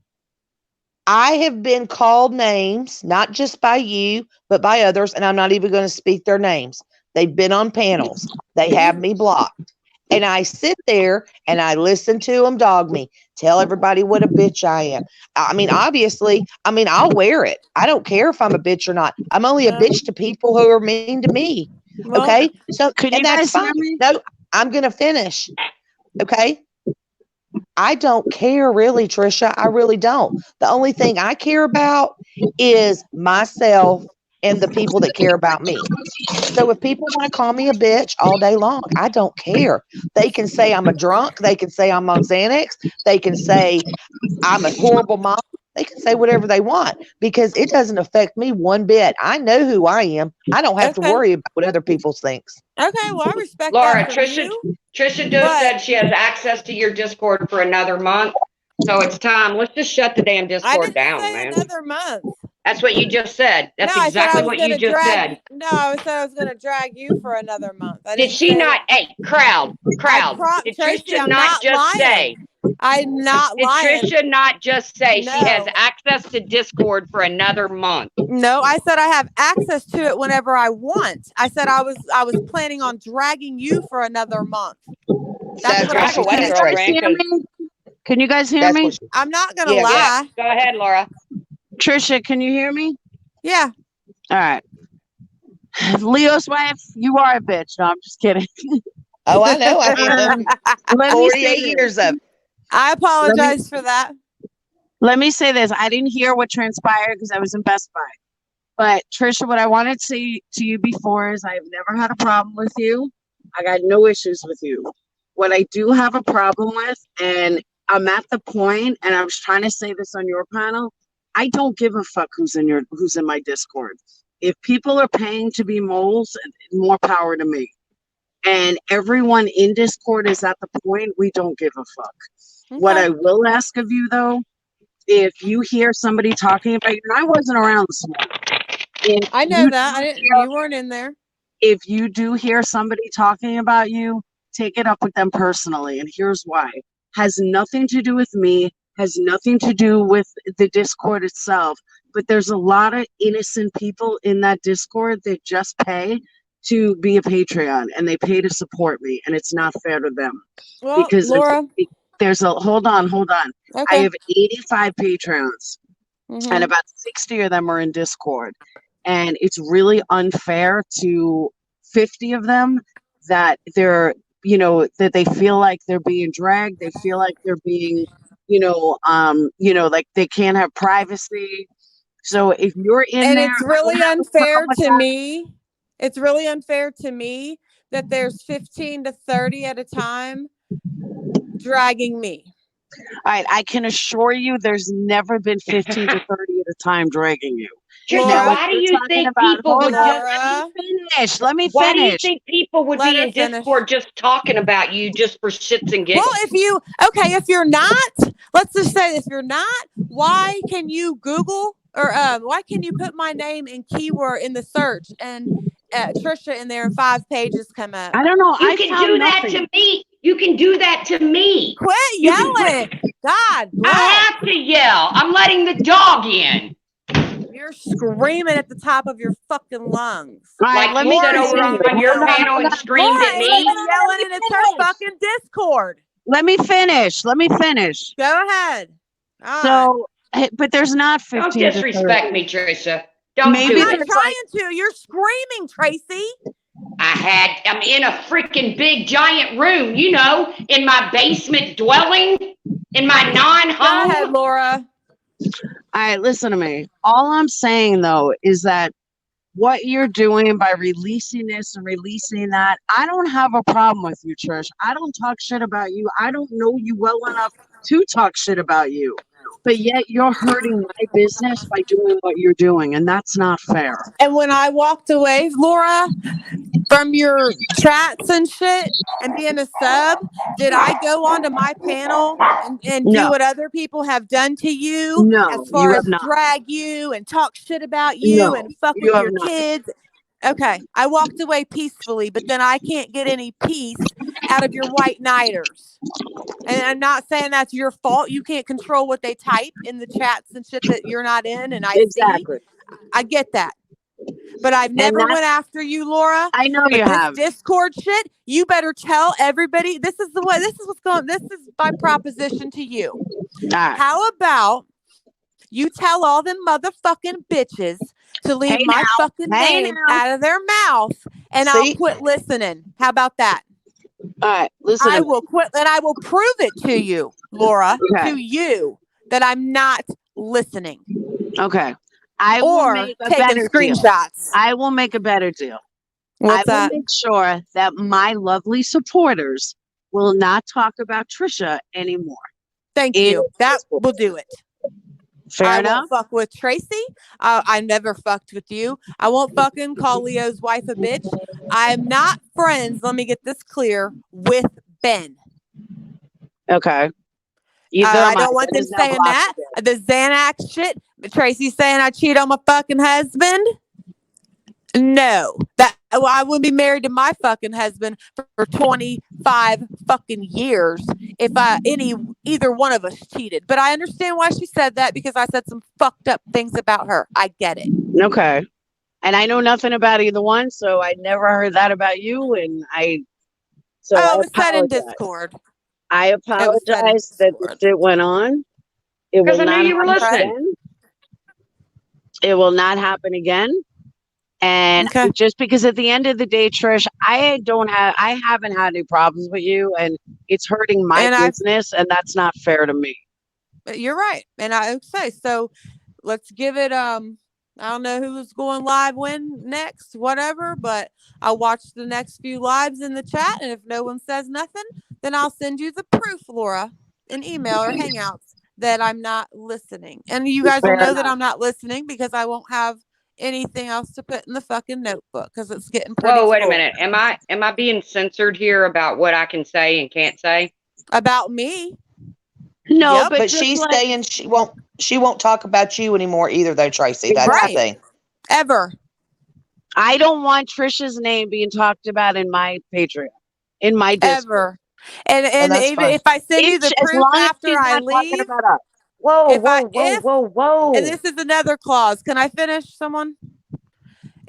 I have been called names, not just by you, but by others, and I'm not even going to speak their names. They've been on panels. They have me blocked. And I sit there and I listen to them dog me, tell everybody what a bitch I am. I mean, obviously, I'll wear it. I don't care if I'm a bitch or not. I'm only a bitch to people who are mean to me. Well, Okay. So, Could you and that's guys hear fine. me? No, I'm going to finish. Okay. I don't care really, Trisha. I really don't. The only thing I care about is myself and the people that care about me. So if people want to call me a bitch all day long, I don't care. They can say I'm a drunk. They can say I'm on Xanax. They can say I'm a horrible mom. They can say whatever they want because it doesn't affect me one bit. I know who I am. I don't have to Okay. worry about what other people think. Okay, well, I respect Laura, that from you. Trisha just but- said she has access to your Discord for another month. So it's time. Let's just shut the damn I Discord didn't down, say man. another month. That's what you just said. That's No, I said I exactly was what you gonna just drag. said. No, I said I was gonna drag you for another month. I Did didn't she say, not? Hey, crowd. Did Tracy, Trisha I'm not not just lying. say? I'm not Did lying. Trisha not just say she has No. access to Discord for another month? No, I said I have access to it whenever I want. I said I was planning on dragging you for another month. That's what I Drag away, said. girlfriend. 'Cause- Can you guys hear That's me? what she, I'm not gonna Yeah, lie. yeah. Go ahead, Laura. Trisha, can you hear me? Yeah. All right. Leo's wife, you are a bitch. No, I'm just kidding. oh, I know I am. Let me say 48 this. years of I apologize for that. Let me say this. I didn't hear what transpired because I was in Best Buy. But Trisha, what I wanted to say to you before is I've never had a problem with you. I got no issues with you. What I do have a problem with, and I'm at the point, and I was trying to say this on your panel, I don't give a fuck who's in my Discord. If people are paying to be moles, more power to me. And everyone in Discord is at the point we don't give a fuck. What Okay. I will ask of you though, if you hear somebody talking about you, and I wasn't around this morning. If I know you that. do You weren't in there. if you do hear somebody talking about you, take it up with them personally. And here's why. Has nothing to do with me, has nothing to do with the Discord itself. But there's a lot of innocent people in that Discord that just pay to be a Patreon and they pay to support me. And it's not fair to them. Well, Because Laura. there's a hold on. I Okay. have 85 Patreons. Mhm. And about 60 of them are in Discord. And it's really unfair to 50 of them that they're, that they feel like they're being dragged. They feel like they're being, like they can't have privacy. So if you're in And there, it's I really don't have a unfair problem with to that. me. It's really unfair to me that there's 15 to 30 at a time dragging me. All right, I can assure you there's never been 15 to 30 at a time dragging you. Trisha, Laura, why do you think people would just? Let me Why do you finish. think people would Let be her in finish. Discord just talking about you just for shits and giggles? Well, if you're not, let's just say if you're not, why can you Google or why can you put my name in keyword in the search and Trisha in there and 5 pages come up? I don't know. You I can found do nothing. that to me. You can do that to me. Quit You can yelling. God bless. I have to yell. I'm letting the dog in. You're screaming at the top of your fucking lungs. All right, Like let you me said over continue. on your Hold on, panel hold and on. screamed Laura at ain't me. even yelling and it's her fucking Discord. Let me finish. Let me finish. Go ahead. All right. So, but there's not Don't 15 to 30. disrespect me, Trisha. Don't Maybe do I'm not it. trying to. You're screaming, Tracy. I'm in a freaking big giant room, in my basement dwelling, in my Go ahead, non-home. Laura. All right, listen to me. All I'm saying though is that what you're doing by releasing this and releasing that. I don't have a problem with you, Trish. I don't talk shit about you. I don't know you well enough to talk shit about you. But yet you're hurting my business by doing what you're doing, and that's not fair. And when I walked away, Laura, from your chats and shit and being a sub, did I go onto my panel and do No. what other people have done to you No, as you far have as not. drag you and talk shit about you No, and fuck you with have your not. kids? Okay, I walked away peacefully, but then I can't get any peace out of your white knighters. And I'm not saying that's your fault. You can't control what they type in the chats and shit that you're not in, and I see. Exactly. I get that. But I've never that's- went after you, Laura. I know But you this have. Discord shit, you better tell everybody. This is what's going. This is my proposition to you. All right. How about you tell all them motherfucking bitches to leave Hey my now. fucking Hey name now. out of their mouth, and See? I'll quit listening. How about that? All right. Listen. I to me. will quit, and I will prove it to you, Laura, Okay. to you that I'm not listening Okay. I will or make a taking better deal. screenshots. I will make a better deal. What's I that? will make sure that my lovely supporters will not talk about Trisha anymore. Thank in you. That Discord. will do it. Fair I enough. won't fuck with Tracy. I never fucked with you. I won't fucking call Leo's wife a bitch. I'm not friends, let me get this clear, with Ben. Okay. Either I am don't want Ben them is now saying blocked that. again. The Xanax shit. Tracy's saying I cheat on my fucking husband. No, I wouldn't be married to my fucking husband for 25 fucking years if either one of us cheated. But I understand why she said that, because I said some fucked up things about her. I get it. Okay. And I know nothing about either one, so I never heard that about you. And I It was said in apologize. Discord. I was said in apologize that the Discord. shit went on. It will Because I not knew you were happen listening. again. It will not happen again. And Okay. just because at the end of the day, Trish, I haven't had any problems with you, and it's hurting my And business, and that's not fair to me. You're right. And I would say, so let's give it, I don't know who's going live when next, whatever, but I'll watch the next few lives in the chat. And if no one says nothing, then I'll send you the proof, Laura, an email or Hangouts that I'm not listening. And you guys will Fair know that enough. I'm not listening because I won't have anything else to put in the fucking notebook because it's getting pretty Whoa, wait a full. minute. Am I being censored here about what I can say and can't say? About me. No, Yep. but But just she's like, saying she won't talk about you anymore either, though, Tracy. That's Right. the thing. Ever. I don't want Trisha's name being talked about in my Patreon, in my Discord. Ever. And that's even fine. if I send you the As proof long as after she's I not talking leave, about us. Whoa, If whoa, I- whoa, if- whoa, whoa. and this is another clause. Can I finish, someone?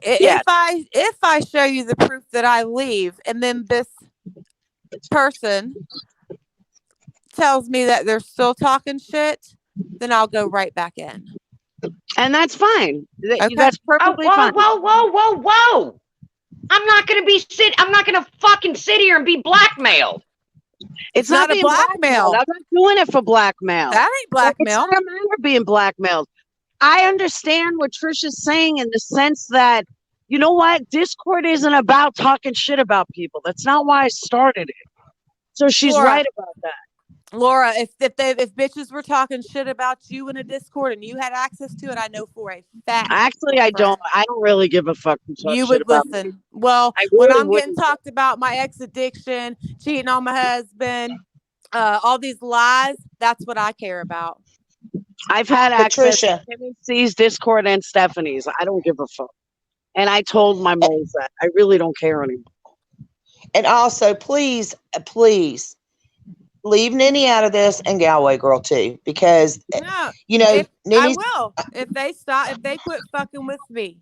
Yes. If I show you the proof that I leave, and then this person tells me that they're still talking shit, then I'll go right back in. And that's fine. Okay. That's Oh, perfectly whoa, fine. whoa, whoa, whoa, whoa. I'm not gonna fucking sit here and be blackmailed. It's not not a being blackmail. blackmailed. I'm not doing it for blackmail. That ain't blackmail. It's not a matter of being blackmailed. I understand what Trisha's saying in the sense that, you know what? Discord isn't about talking shit about people. That's not why I started it. So she's Laura. right about that. Laura, if bitches were talking shit about you in a Discord and you had access to it, I know for a fact. Actually, I don't really give a fuck who talks You shit would about me. listen. Well, I when really I'm getting wouldn't. talked about my ex addiction, cheating on my husband, all these lies, that's what I care about. I've had access Patricia. to Timmy C's Discord and Stephanie's. I don't give a fuck. And I told my moles that. I really don't care anymore. And also, please, leave Nini out of this and Galway Girl too, because No, you know I Nini's. will. If they quit fucking with me.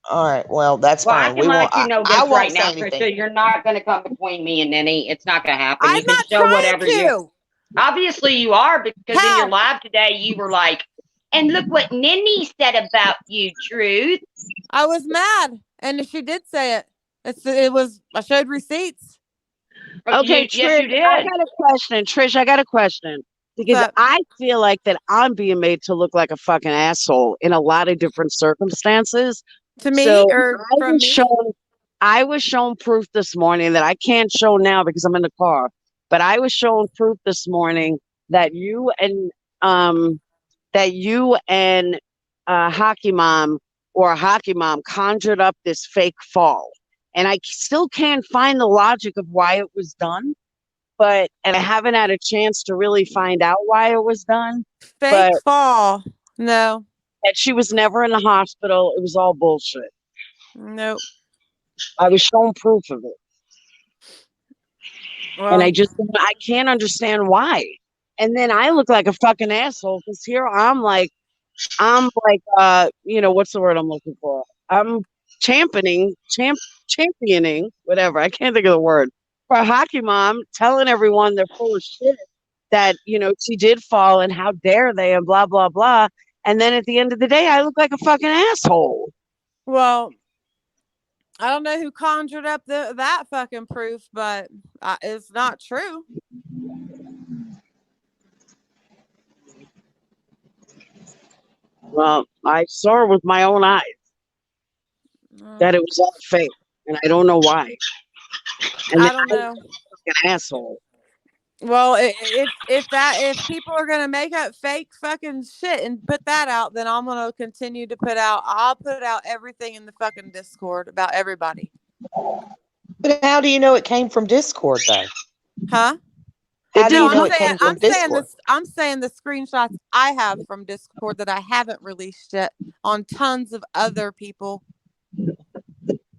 All right, well that's Well, I fine. can let you know I this won't right say now, anything. Trisha. You're not gonna come between me and Nenny. It's not gonna happen. I'm You can not show trying whatever to. you. Obviously, you are, because in your How? live today, you were like, "And look what Nenny said about you, Truth." I was mad, and she did say it. I showed receipts. Okay, yes, you did. I got a question. Trish, I got a question. Because What's up? I feel like that I'm being made to look like a fucking asshole in a lot of different circumstances. To me So or from me? I was shown proof this morning that I can't show now because I'm in the car. But I was shown proof this morning that um you and Hockey Mom or Hockey Mom conjured up this fake fall. And I still can't find the logic of why it was done. And I haven't had a chance to really find out why it was done. Fake But fall. No. that she was never in the hospital. It was all bullshit. Nope. I was shown proof of it. Well, And I can't understand why. And then I look like a fucking asshole because here I'm like, what's the word I'm looking for? I'm championing, whatever. I can't think of the word. For Hockey Mom, telling everyone they're full of shit that, she did fall and how dare they and blah, blah, blah. And then at the end of the day, I look like a fucking asshole. well, I don't know who conjured up that fucking proof, but it's not true. Well, I saw with my own eyes that it was all fake, and I don't know why. And I don't know. An asshole. Well, if people are gonna make up fake fucking shit and put that out, then I'm gonna continue to I'll put out everything in the fucking Discord about everybody. But how do you know it came from Discord though? Huh? How do you know it came from I'm saying Discord? I'm saying the screenshots I have from Discord that I haven't released yet on tons of other people.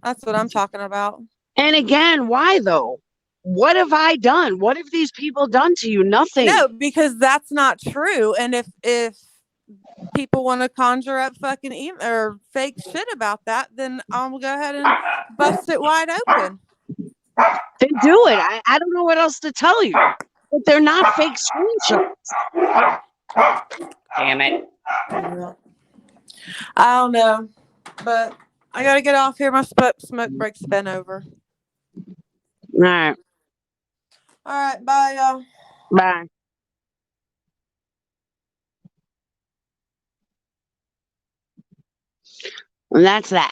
That's what I'm talking about. And again, why though? What have I done? What have these people done to you? Nothing. No, because that's not true. And if people want to conjure up fucking or fake shit about that, then I'll go ahead and bust it wide open. Then do it. I don't know what else to tell you. But they're not fake screenshots. Damn it. I don't know. But I gotta get off here. My smoke break's been over. All right. All right, bye y'all. Bye. And that's that.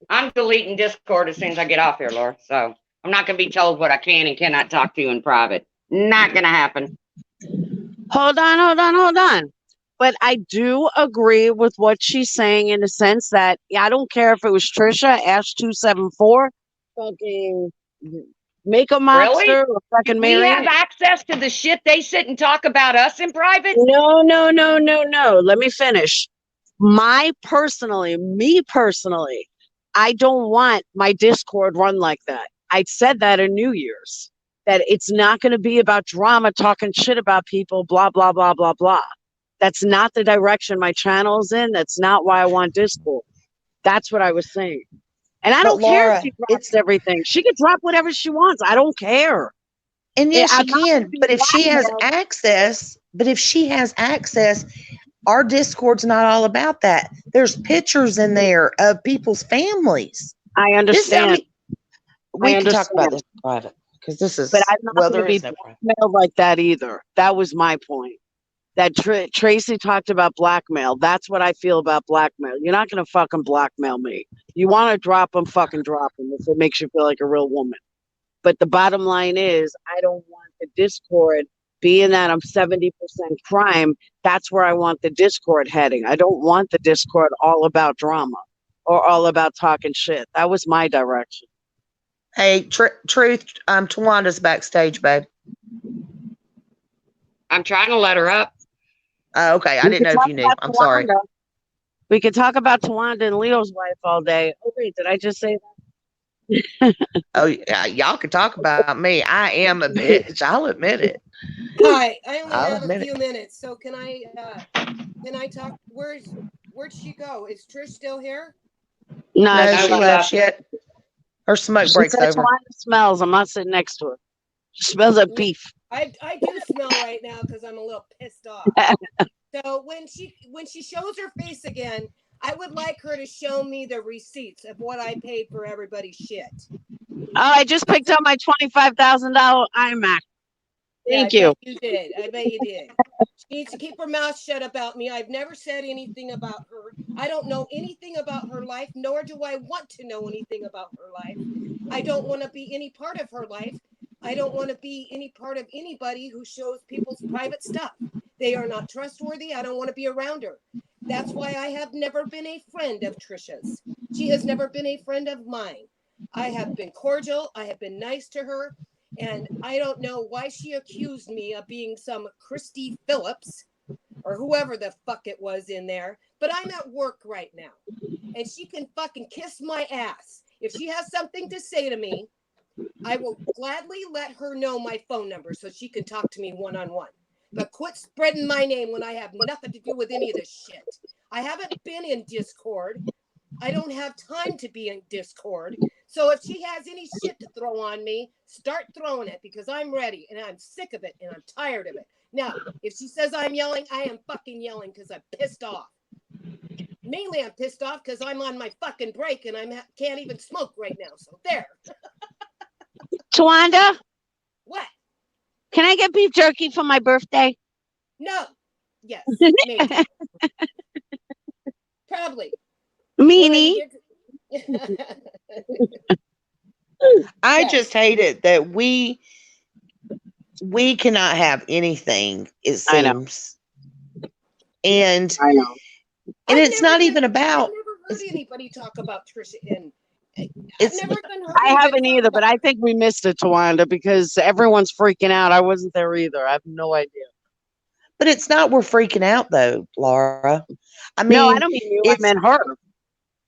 I'm deleting Discord as soon as I get off here, Laura. So I'm not going to be told what I can and cannot talk to you in private. Not going to happen. Hold on. But I do agree with what she's saying in the sense that I don't care if it was Trisha, Ash274, fucking Makeup Mobster, Really? or fucking We Mary. have access to the shit they sit and talk about us in private? No. Let me finish. Me personally, I don't want my Discord run like that. I said that in New Year's, that it's not going to be about drama, talking shit about people, blah, blah, blah, blah, blah. That's not the direction my channel's in. That's not why I want Discord. That's what I was saying. And I don't care if she drops everything. She can drop whatever she wants. I don't care. And yes, she can. But if she has access, our Discord's not all about that. There's pictures in there of people's families. I understand. We can talk about this in private because this is. But I'm not going to be blackmailed like that either. That was my point. That Tracy talked about blackmail. That's what I feel about blackmail. You're not going to fucking blackmail me. You want to drop them, fucking drop them if it makes you feel like a real woman. But the bottom line is, I don't want the Discord, being that I'm 70% crime, that's where I want the Discord heading. I don't want the Discord all about drama or all about talking shit. That was my direction. Hey, Truth, Tawanda's backstage, babe. I'm trying to let her up. Okay, I didn't know if you knew. I'm sorry. We could talk about Tawanda and Leo's wife all day. Oh, wait, did I just say that? Oh, yeah, y'all can talk about me. I am a bitch. I'll admit it. Hi, I only have a few minutes, so can I talk? Where'd she go? Is Trish still here? No, she left yet. Her smoke breaks over. Tawanda smells. I'm not sitting next to her. She smells like beef. I do smell right now because I'm a little pissed off. So when she shows her face again, I would like her to show me the receipts of what I paid for everybody's shit. Oh, I just picked up my $25,000 iMac. Thank you. You did. I bet you did. She needs to keep her mouth shut about me. I've never said anything about her. I don't know anything about her life, nor do I want to know anything about her life. I don't want to be any part of her life. I don't want to be any part of anybody who shows people's private stuff. They are not trustworthy. I don't want to be around her. That's why I have never been a friend of Trisha's. She has never been a friend of mine. I have been cordial. I have been nice to her. And I don't know why she accused me of being some Christy Phillips or whoever the fuck it was in there. But I'm at work right now. And she can fucking kiss my ass. If she has something to say to me, I will gladly let her know my phone number so she can talk to me one-on-one. But quit spreading my name when I have nothing to do with any of this shit. I haven't been in Discord. I don't have time to be in Discord. So if she has any shit to throw on me, start throwing it because I'm ready and I'm sick of it and I'm tired of it. Now, if she says I'm yelling, I am fucking yelling because I'm pissed off. Mainly I'm pissed off because I'm on my fucking break and I can't even smoke right now. So there. Tawanda, What? can I get beef jerky for my birthday? No. Yes. Maybe. Probably. Meanie. I Yes. just hate it that we cannot have anything, it I know. seems. And I know. and I've it's never not been- even about I've never heard anybody talk about Trisha and I've it's never even heard I anybody haven't talk either, but about I think we missed it, Tawanda, because everyone's freaking out. I wasn't there either. I have no idea. but it's not we're freaking out though, Laura. I mean, No, I don't mean you. I it's meant her.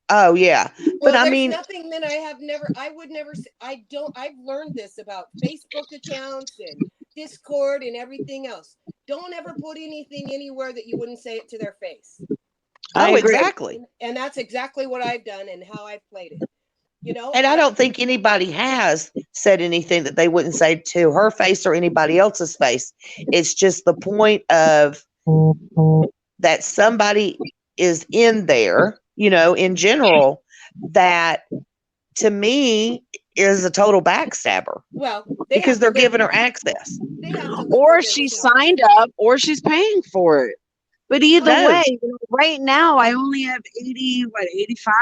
oh yeah. But Well, I there's mean, nothing that I would never say. I've learned this about Facebook accounts and Discord and everything else. Don't ever put anything anywhere that you wouldn't say it to their face. I oh agree. exactly. And that's exactly what I've done and how I've played it. You know, And I don't think anybody has said anything that they wouldn't say to her face or anybody else's face. It's just the point of that somebody is in there, in general, that to me is a total backstabber well, because they're giving her access. They have to live Or with she themselves. signed up, or she's paying for it. But either No. way, right now I only have 85.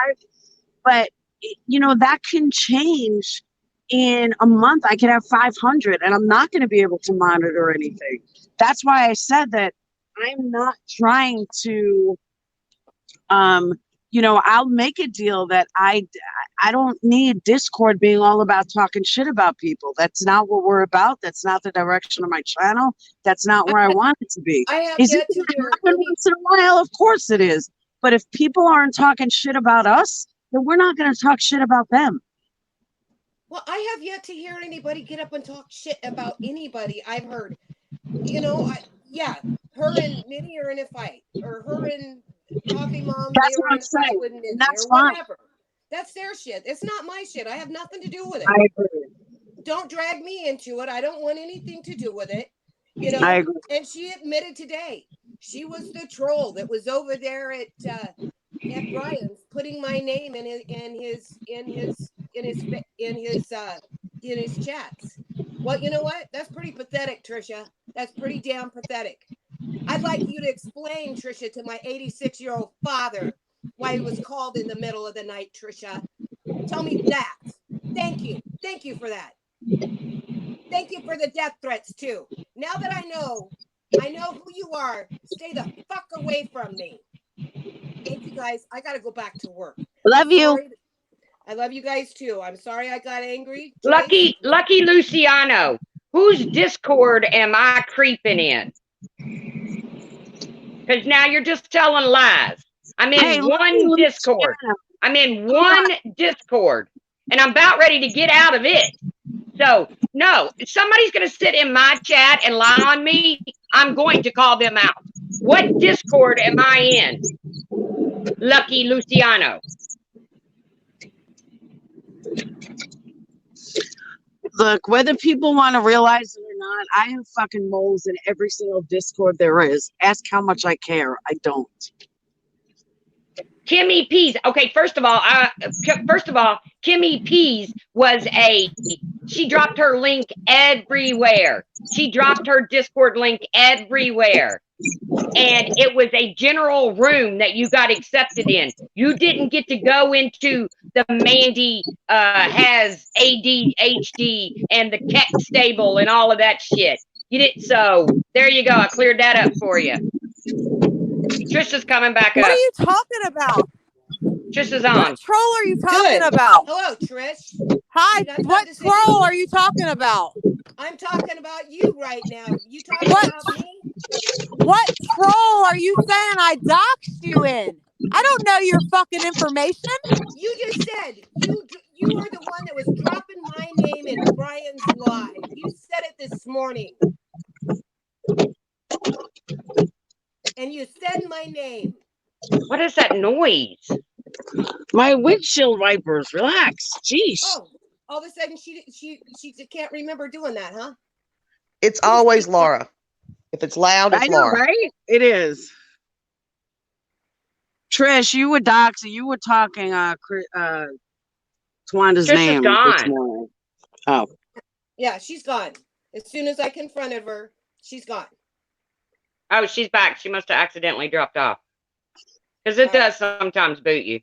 But that can change in a month. I could have 500, and I'm not going to be able to monitor anything. That's why I said that I'm not trying to. I'll make a deal that I don't need Discord being all about talking shit about people. That's not what we're about. That's not the direction of my channel. That's not where I want it to be. I have Is it yet to gonna hear happen any. once in a while? Of course it is. But if people aren't talking shit about us, then we're not going to talk shit about them. Well, I have yet to hear anybody get up and talk shit about anybody. I've heard, her and Minnie are in a fight, or her and Coffee Mom, That's they were what in I'm a fight saying, with Minnie, and that's or fine. whatever. That's their shit. It's not my shit. I have nothing to do with it. I agree. Don't drag me into it. I don't want anything to do with it. I agree. And she admitted today she was the troll that was over there at Brian's putting my name in his chats. Well, you know what? That's pretty pathetic, Trisha. That's pretty damn pathetic. I'd like you to explain, Trisha, to my 86-year-old father why he was called in the middle of the night, Trisha. Tell me that. Thank you. Thank you for that. Thank you for the death threats, too. Now that I know who you are. Stay the fuck away from me. Thank you, guys. I got to go back to work. Love you. I love you guys, too. I'm sorry I got angry. Lucky Luciano. Whose Discord am I creeping in? Because now you're just telling lies. I'm in one Discord. I'm in one Discord. And I'm about ready to get out of it. So, no, if somebody's going to sit in my chat and lie on me, I'm going to call them out. What Discord am I in? Lucky Luciano. Look, whether people want to realize it or not, I have fucking moles in every single Discord there is. Ask how much I care. I don't. Kimmy Pease. Okay, first of all, Kimmy Pease was she dropped her link everywhere. She dropped her Discord link everywhere. And it was a general room that you got accepted in. You didn't get to go into the Mandy has ADHD and the Keck stable and all of that shit. You didn't. So there you go. I cleared that up for you. Trisha's coming back What up. are you talking about? Trisha's on. What troll are you talking Good. about? Hello, Trish. Hi, You got something what to say? troll are you talking about? I'm talking about you right now. You talking What? about me? What troll are you saying I doxed you in? I don't know your fucking information. You just said you are the one that was dropping my name in Brian's live. You said it this morning. And you said my name. What is that noise? My windshield wipers. Relax. Jeez. Oh, all of a sudden she can't remember doing that, huh? It's always Laura. If it's loud, I it's know, Laura. right? It is. Trish, you were doxing. You were talking Twanda's Trisha's name this gone. morning. Oh. Yeah, she's gone. As soon as I confronted her, she's gone. Oh, she's back. She must have accidentally dropped off. Because it does sometimes boot you.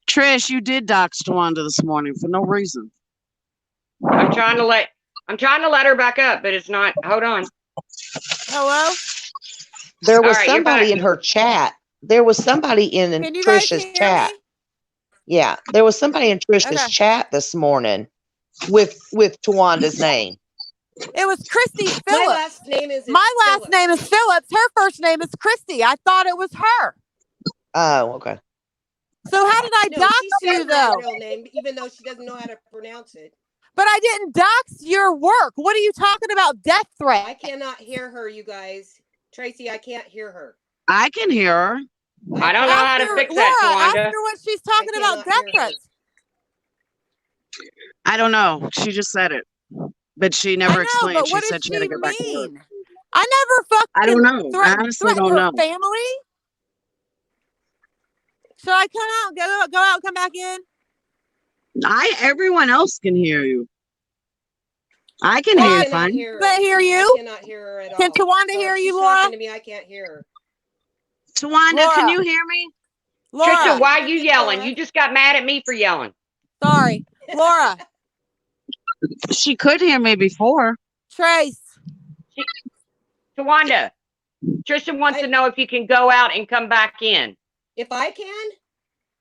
Trish, you did dox Twanda this morning for no reason. I'm trying to let her back up, but it's not. Hold on. Hello? There was All right, you're somebody back. in her chat. There was somebody in Can you guys Trisha's hear chat. me? Yeah, there was somebody in Trisha's Okay. chat this morning with Tawanda's name. It was Christy My Phillips. last name is My last name is Phillips. Her first name is Christy. I thought it was her. Oh, okay. So how did I No, dox she you said my though? real name, even though she doesn't know how to pronounce it. But I didn't dox your work. What are you talking about? Death threat. I cannot hear her, you guys. Tracy, I can't hear her. I can hear her. I don't know how to After fix Laura, that, Tawanda. after what she's talking I about cannot death hear her. threats. I don't know. She just said it. But she never I know, explained. but She what said does she had to she go back to work. mean? I never fucking I don't know. I threatened honestly don't her know. family. Should I come out, go out, come back in? Everyone else can hear you. I can I hear you cannot fine. hear her. Can I hear I you? cannot hear her at all. Can Tawanda So hear if you, she's Laura? talking to me, I can't hear her. Tawanda, Laura. can you hear me? Laura, Trisha, why are you Laura. yelling? You just got mad at me for yelling. sorry. Laura, She could hear me before. Trace. Tawanda, Trisha wants to know if you can go out and come back in. If I can?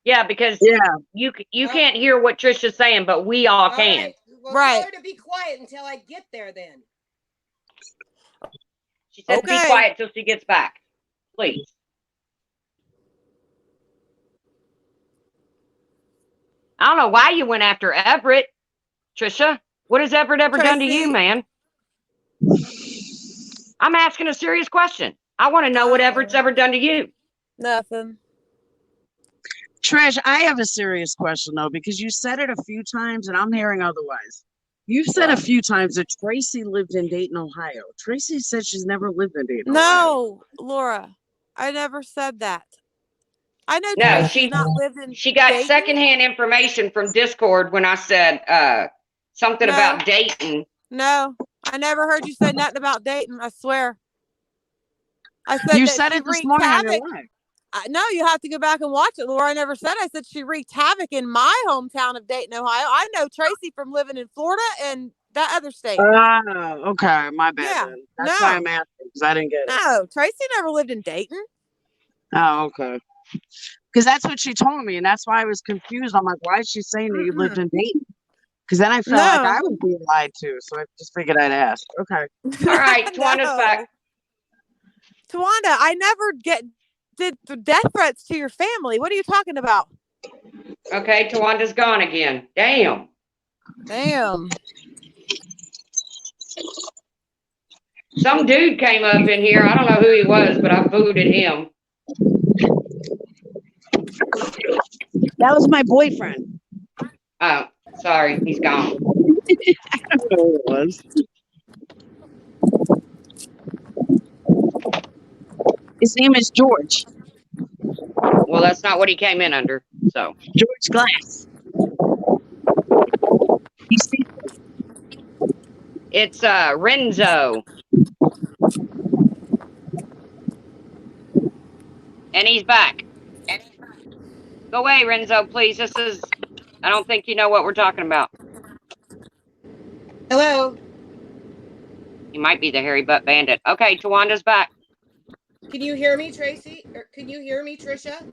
Yeah, because Yeah. you can't hear what Trisha's saying, but we all can. Right. Well, Right. tell her to be quiet until I get there then. She said, "Be Okay. quiet till she gets back, please." I don't know why you went after Everett, Trisha. What has Everett ever done to you, Tracy. man? I'm asking a serious question. I want to know what Everett's ever done to you. Nothing. Trish, I have a serious question though, because you said it a few times and I'm hearing otherwise. You've said a few times that Tracy lived in Dayton, Ohio. Tracy said she's never lived in Dayton, Ohio. No, Laura, I never said that. I know No, Tracy's not lived in She got Dayton. secondhand information from Discord when I said something No. about Dayton. No, I never heard you say nothing about Dayton. I swear. I said You that said she it this wreaked morning on your havoc. live. No, you have to go back and watch it, Laura. I never said. I said she wreaked havoc in my hometown of Dayton, Ohio. I know Tracy from living in Florida and that other state. Oh, okay. My bad. Yeah, Then. That's why no. I'm asking, because I didn't get it. No, Tracy never lived in Dayton. Oh, okay. Because that's what she told me, and that's why I was confused. I'm like, why is she saying that you lived in Dayton? Because then I felt like No. I was being lied to, so I just figured I'd ask. Okay. All right, Tawanda's No. back. Tawanda, I never did death threats to your family. What are you talking about? Okay, Tawanda's gone again. Damn. Damn. Some dude came up in here. I don't know who he was, but I booted him. That was my boyfriend. Oh, sorry. He's gone. I don't know who it was. His name is George. Well, that's not what he came in under. So George Glass. You see, it's Renzo. And he's back. Go away, Renzo, please. I don't think you know what we're talking about. Hello. He might be the hairy butt bandit. Okay, Tawanda's back. Can you hear me, Tracy? Or can you hear me, Trisha?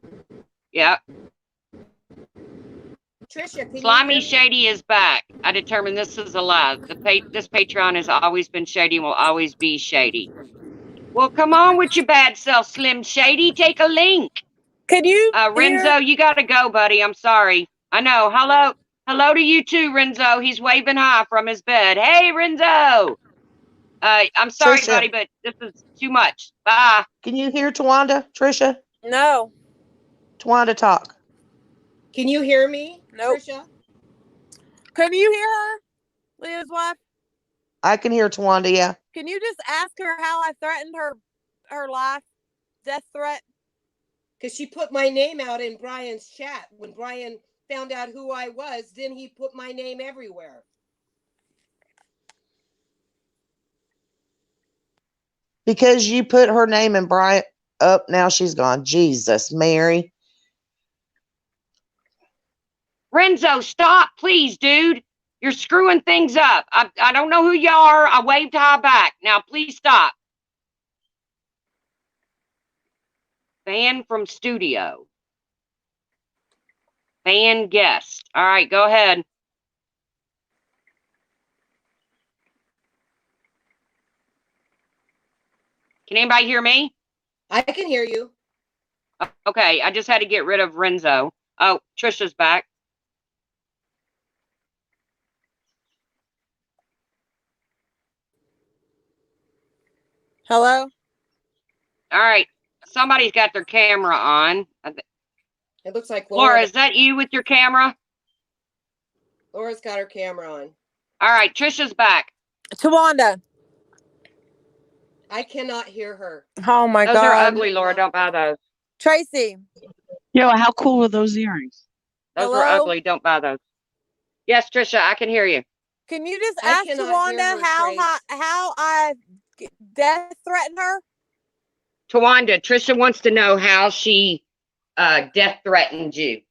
Yeah. Trisha, can you Slimy hear me? Shady is back. I determined this is a lie. This Patreon has always been shady and will always be shady. Well, come on with your bad self, Slim Shady. Take a link. Can you Renzo, hear? you gotta go, buddy. I'm sorry. I know. Hello to you too, Renzo. He's waving hi from his bed. Hey, Renzo. I'm sorry, Trisha. buddy, but this is too much. Bye. Can you hear Tawanda? Trisha? No. Tawanda, talk. Can you hear me, Nope. Trisha? Can you hear her, Leah's wife? I can hear Tawanda, yeah. Can you just ask her how I threatened her life? Death threat? Because she put my name out in Brian's chat. When Brian found out who I was, then he put my name everywhere. Because you put her name in Brian. Up, now she's gone. Jesus, Mary. Renzo, stop, please, dude. You're screwing things up. I don't know who you are. I waved hi back. Now, please stop. Fan from studio. Fan guest. All right, go ahead. Can anybody hear me? I can hear you. Okay, I just had to get rid of Renzo. Oh, Trisha's back. Hello? All right, somebody's got their camera on. It looks like Laura, is that you with your camera? Laura's got her camera on. All right, Trisha's back. Tawanda. I cannot hear her. Oh my Those God. are ugly, Laura. Don't buy those. Tracy. Yo, how cool are those earrings? Those were Hello? ugly. Don't buy those. Yes, Trisha, I can hear you. Can you just I ask cannot hear Tawanda her, how I death threatened her? Tawanda, Trisha wants to know how she death threatened you.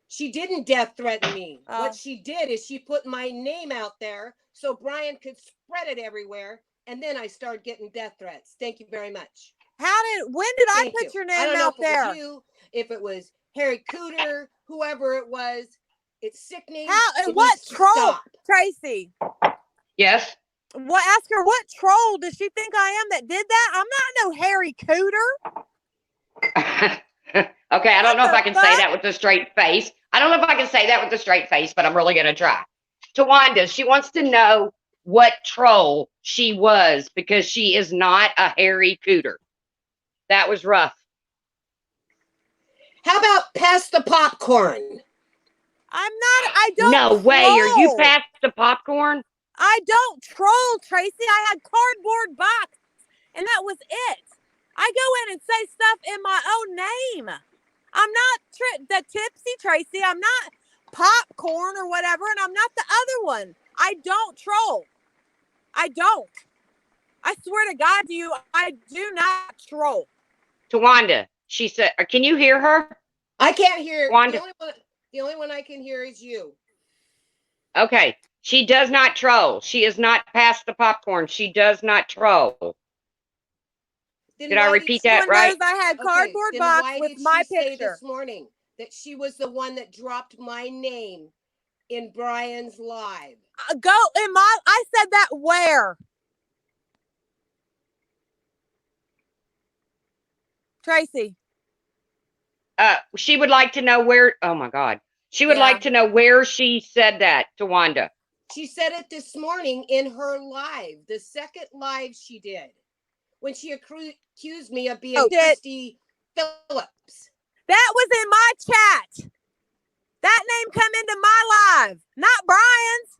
She didn't death threaten me. Oh. What she did is she put my name out there so Brian could spread it everywhere. And then I started getting death threats. Thank you very much. When did I Thank put you. your I name don't know out if it there? was you, if it was Harry Cooter, whoever it was. It's sickening. How It and what needs to troll? stop. Tracy. Yes? What ask her what troll does she think I am that did that? I'm not no Harry Cooter. Okay, I don't know if I can say fuck? that with a straight face. I don't know if I can say that with a straight face, but I'm really going to try. Tawanda, she wants to know what troll she was because she is not a Harry Cooter. That was rough. How about pass the popcorn? I'm not. I don't. No way. Are you troll. past the popcorn? I don't troll, Tracy. I had cardboard box, and that was it. I go in and say stuff in my own name. I'm not the tipsy Tracy. I'm not popcorn or whatever, and I'm not the other one. I don't troll. I don't. I swear to God to you, I do not troll. Tawanda, she said, can you hear her? I can't hear. Wanda. The only one I can hear is you. Okay. She does not troll. She is not past the popcorn. She does not troll. Then Did I why repeat she- that Everyone right? knows I had Okay, cardboard then box why with did my she say picture. this morning that she was the one that dropped my name in Brian's live? I said that where? Tracy. She would like to know where. Oh my God. She would Yeah. like to know where she said that to Wanda. She said it this morning in her live, the second live she did, when she accused me of being Christy Phillips. That was in my chat. That name come into my live, not Brian's.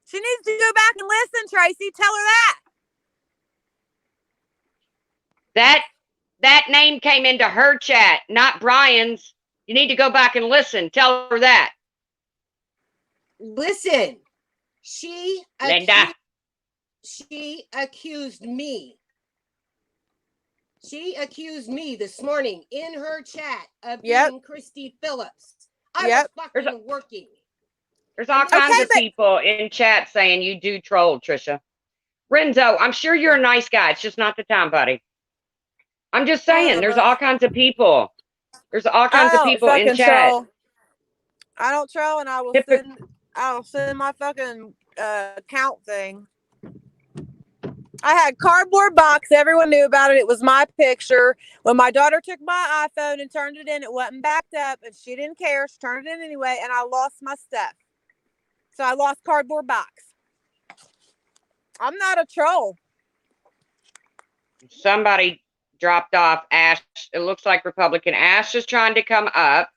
She needs to go back and listen, Tracy. Tell her that. That name came into her chat, not Brian's. You need to go back and listen. Tell her that. Listen, she Linda. accused me. She accused me this morning in her chat of Yep. being Christy Phillips. I Yep. was fucking working. There's all Okay, kinds of but- people in chat saying you do troll, Trisha. Renzo, I'm sure you're a nice guy. It's just not the time, buddy. I'm just saying, there's Whatever. all kinds of people. There's all kinds of people in fucking chat. troll. I don't troll, and I'll send my fucking account thing. I had cardboard box. Everyone knew about it. It was my picture. When my daughter took my iPhone and turned it in, it wasn't backed up, and she didn't care. She turned it in anyway, and I lost my stuff. So I lost cardboard box. I'm not a troll. Somebody dropped off. Ash, it looks like Republican Ash is trying to come up.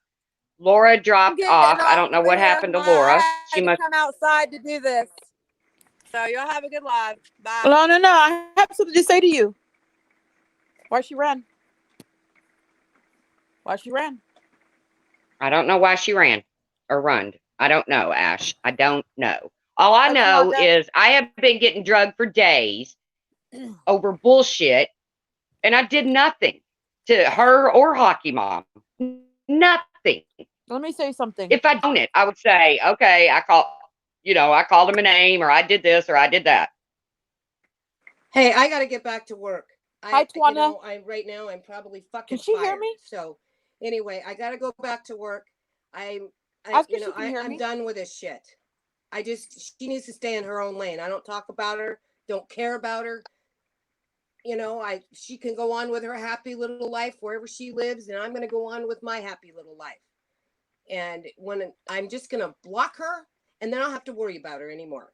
Laura dropped off. I don't know what happened to Laura. She must. come outside to do this. So y'all have a good live. Bye. No. I have something to say to you. Why she ran? I don't know why she ran or runned. I don't know, Ash. I don't know. All I know is I have been getting drugged for days over bullshit, and I did nothing to her or Hockey Mom. Nothing. Let me say something. If I own it, I would say, okay, I called him a name, or I did this, or I did that. Hey, I got to get back to work. Hi, Twana. Right now I'm probably fucking. Can she hear fired. me? So, anyway, I got to go back to work. I'm done with this shit. She needs to stay in her own lane. I don't talk about her. Don't care about her. She can go on with her happy little life wherever she lives, and I'm going to go on with my happy little life. And when I'm just going to block her, and then I don't have to worry about her anymore.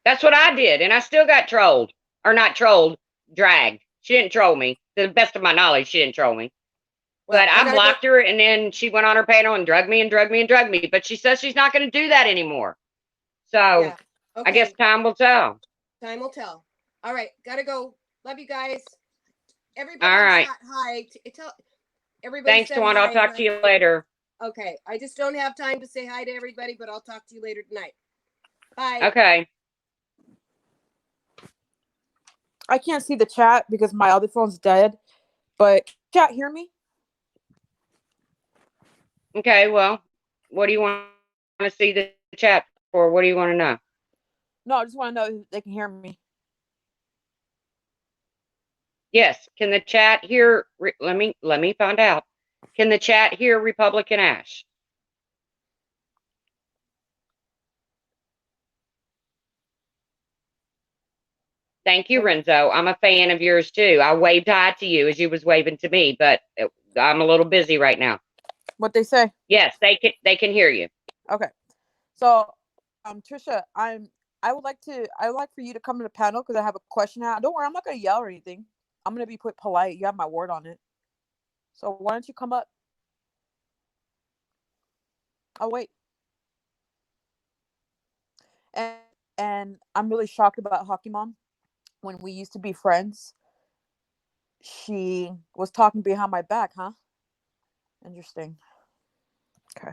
That's what I did, and I still got trolled. Or not trolled, dragged. She didn't troll me. To the best of my knowledge, she didn't troll me. Well, But I blocked her, and then she went on her panel and drugged me and drugged me and drugged me. But she says she's not going to do that anymore. So Yeah. Okay. I guess time will tell. Time will tell. All right, gotta go. Love you guys. Everybody. All right. Hi. Tell everybody. Thanks, Twan. I'll talk to you later. Okay. I just don't have time to say hi to everybody, but I'll talk to you later tonight. Bye. Okay. I can't see the chat because my other phone's dead. But chat, hear me? Okay, well, what do you want to see the chat for? What do you want to know? No, I just want to know if they can hear me. Yes. Can the chat hear? Let me find out. Can the chat hear Republican Ash? Thank you, Renzo. I'm a fan of yours too. I waved hi to you as you was waving to me, but I'm a little busy right now. What they say? Yes, they can hear you. Okay. So, Trisha, I would like for you to come to the panel because I have a question. Don't worry, I'm not gonna yell or anything. I'm gonna be polite. You have my word on it. So why don't you come up? I'll wait. And I'm really shocked about Hockey Mom. When we used to be friends, she was talking behind my back, huh? Interesting. Okay.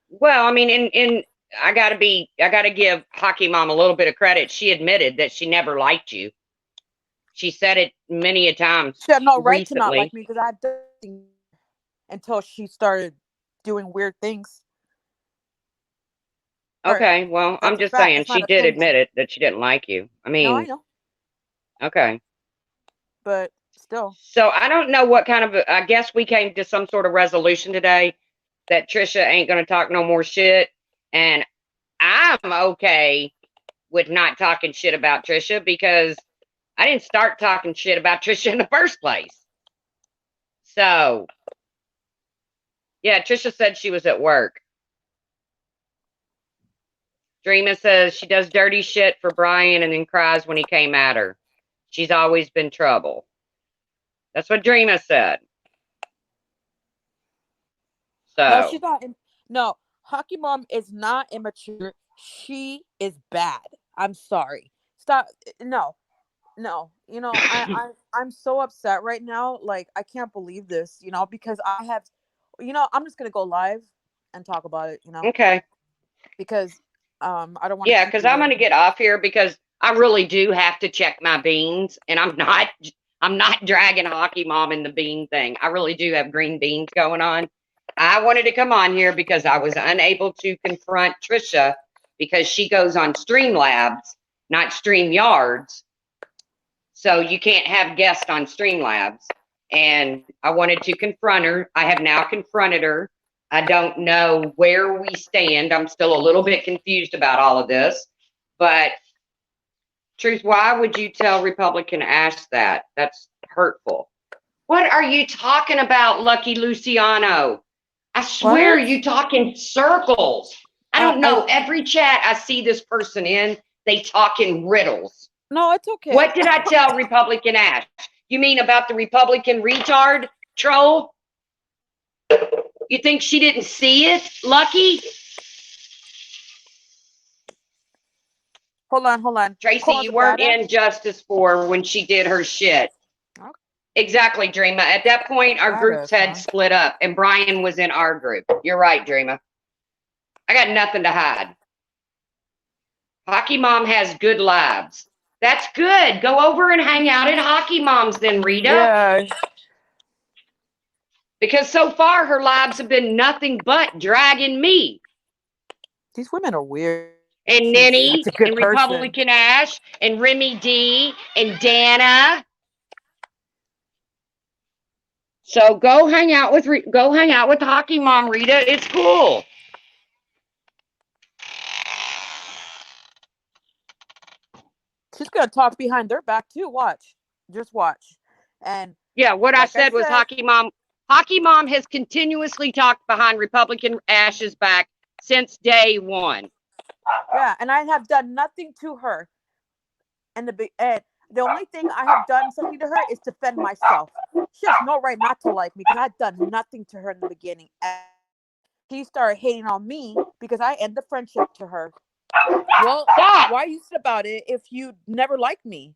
Well, I mean, I gotta give Hockey Mom a little bit of credit. She admitted that she never liked you. She said it many a time. She had no right recently. to not like me because I didn't until she started doing weird things. Okay, well, I'm just saying she did admit it that she didn't like you. I mean, no, I know. Okay. But still. So I don't know what kind of, I guess we came to some sort of resolution today that Trisha ain't going to talk no more shit. And I'm okay with not talking shit about Trisha because I didn't start talking shit about Trisha in the first place. So, yeah, Trisha said she was at work. Dreama says she does dirty shit for Brian and then cries when he came at her. She's always been trouble. That's what Dreama said. So No, she's not. No, Hockey Mom is not immature. She is bad. I'm sorry. Stop. No. You know, I'm so upset right now. Like, I can't believe this, you know, because I have, you know, I'm just gonna go live and talk about it, you know, Okay. because I don't want to Yeah, keep because you I'm here. gonna get off here because I really do have to check my beans, and I'm not dragging Hockey Mom in the bean thing. I really do have green beans going on. I wanted to come on here because I was unable to confront Trisha because she goes on Streamlabs, not StreamYards. So you can't have guests on Streamlabs. And I wanted to confront her. I have now confronted her. I don't know where we stand. I'm still a little bit confused about all of this. But Truth, why would you tell Republican Ash that? That's hurtful. What are you talking about, Lucky Luciano? I swear What? you talk in circles. I don't I know. Every chat I see this person in, they talk in riddles. No, it's okay. What did I tell Republican Ash? You mean about the Republican retard troll? You think she didn't see it, Lucky? Hold on. Tracy, Call you the weren't badass. in Justice for when she did her shit. Okay. Exactly, Dreama. At that point, our groups Badass, had huh? split up, and Brian was in our group. You're right, Dreama. I got nothing to hide. Hockey Mom has good lives. That's good. Go over and hang out at Hockey Mom's then, Rita. Yeah. Because so far her lives have been nothing but dragging me. These women are weird. And She's Ninny, such a good and person. Republican Ash, and Remy D, and Dana. So go hang out with Hockey Mom, Rita. It's cool. She's gonna talk behind their back too. Watch. Just watch. And Yeah, what I like said was Hockey Mom. Hockey Mom has continuously talked behind Republican Ash's back since day one. Yeah, and I have done nothing to her. And the only thing I have done something to her is defend myself. She has no right not to like me because I've done nothing to her in the beginning. And she started hating on me because I end the friendship to her. Well, Stop. why are you sad about it if you never liked me?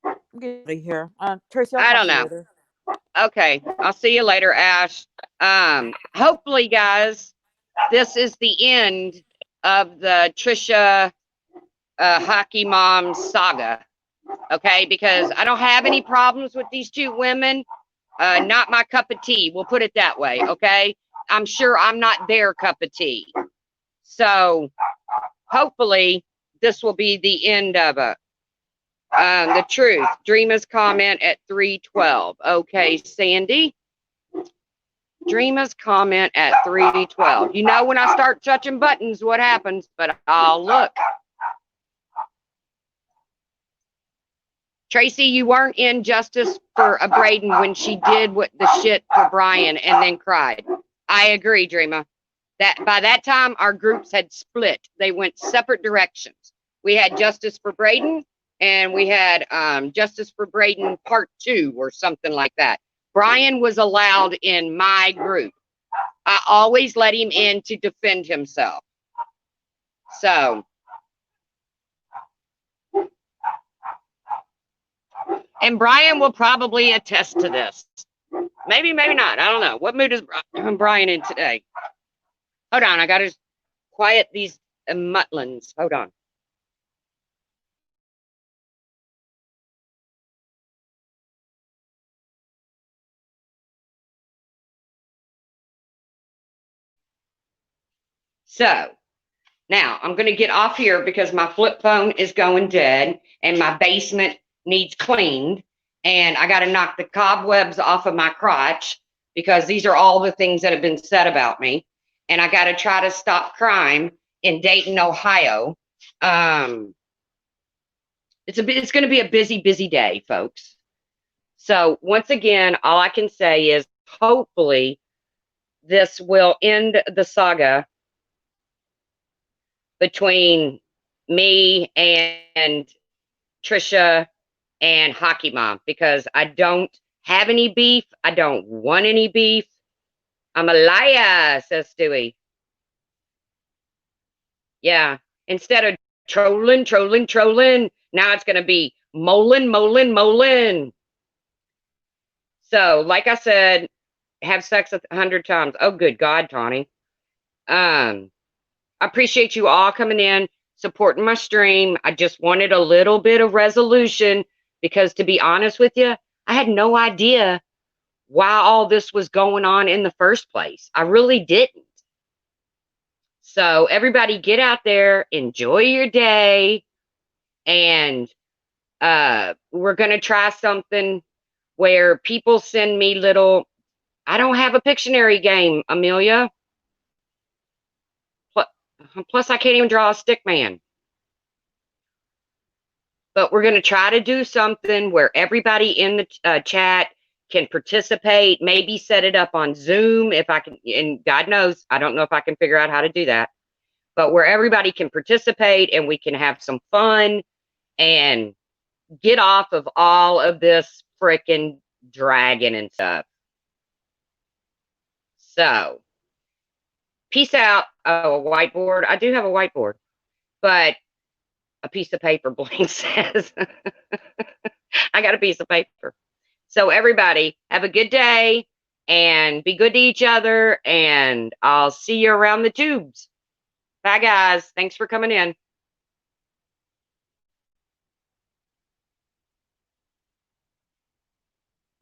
I'm getting out of here. Tracy, I'll I talk don't to you know. later. Okay, I'll see you later, Ash. Hopefully, guys, this is the end of the Trisha Hockey Mom saga. Okay, because I don't have any problems with these two women. Not my cup of tea. We'll put it that way. Okay, I'm sure I'm not their cup of tea. So hopefully, this will be the end of it. The truth. Dreama's comment at 3:12. Okay, Sandy. Dreama's comment at 3:12. You know when I start touching buttons, what happens? But I'll look. Tracy, you weren't in Justice for Braden when she did what the shit for Brian and then cried. I agree, Dreama. That by that time our groups had split. They went separate directions. We had Justice for Braden and we had Justice for Braden Part 2 or something like that. Brian was allowed in my group. I always let him in to defend himself. So, and Brian will probably attest to this. Maybe, maybe not. I don't know. What mood is Brian in today? Hold on. I got to quiet these mutlins. Hold on. So now I'm going to get off here because my flip phone is going dead and my basement needs cleaned. And I got to knock the cobwebs off of my crotch because these are all the things that have been said about me. And I got to try to stop crime in Dayton, Ohio. It's going to be a busy day, folks. So once again, all I can say is hopefully this will end the saga between me and Trisha and Hockey Mom because I don't have any beef. I don't want any beef. I'm a liar, says Stewie. Yeah. Instead of trolling, now it's going to be moling. So, like I said, have sex 100 times. Oh, good God, Tawny. I appreciate you all coming in, supporting my stream. I just wanted a little bit of resolution because, to be honest with you, I had no idea why all this was going on in the first place. I really didn't. So everybody get out there, enjoy your day, and we're going to try something where people send me little, I don't have a Pictionary game, Amelia. Plus, I can't even draw a stick man. But we're going to try to do something where everybody in the chat can participate, maybe set it up on Zoom if I can, and God knows, I don't know if I can figure out how to do that, but where everybody can participate and we can have some fun and get off of all of this freaking dragon and stuff. So, peace out. Oh, a whiteboard. I do have a whiteboard, but a piece of paper, Blaine says. I got a piece of paper. So everybody, have a good day and be good to each other, and I'll see you around the tubes. Bye, guys. Thanks for coming in.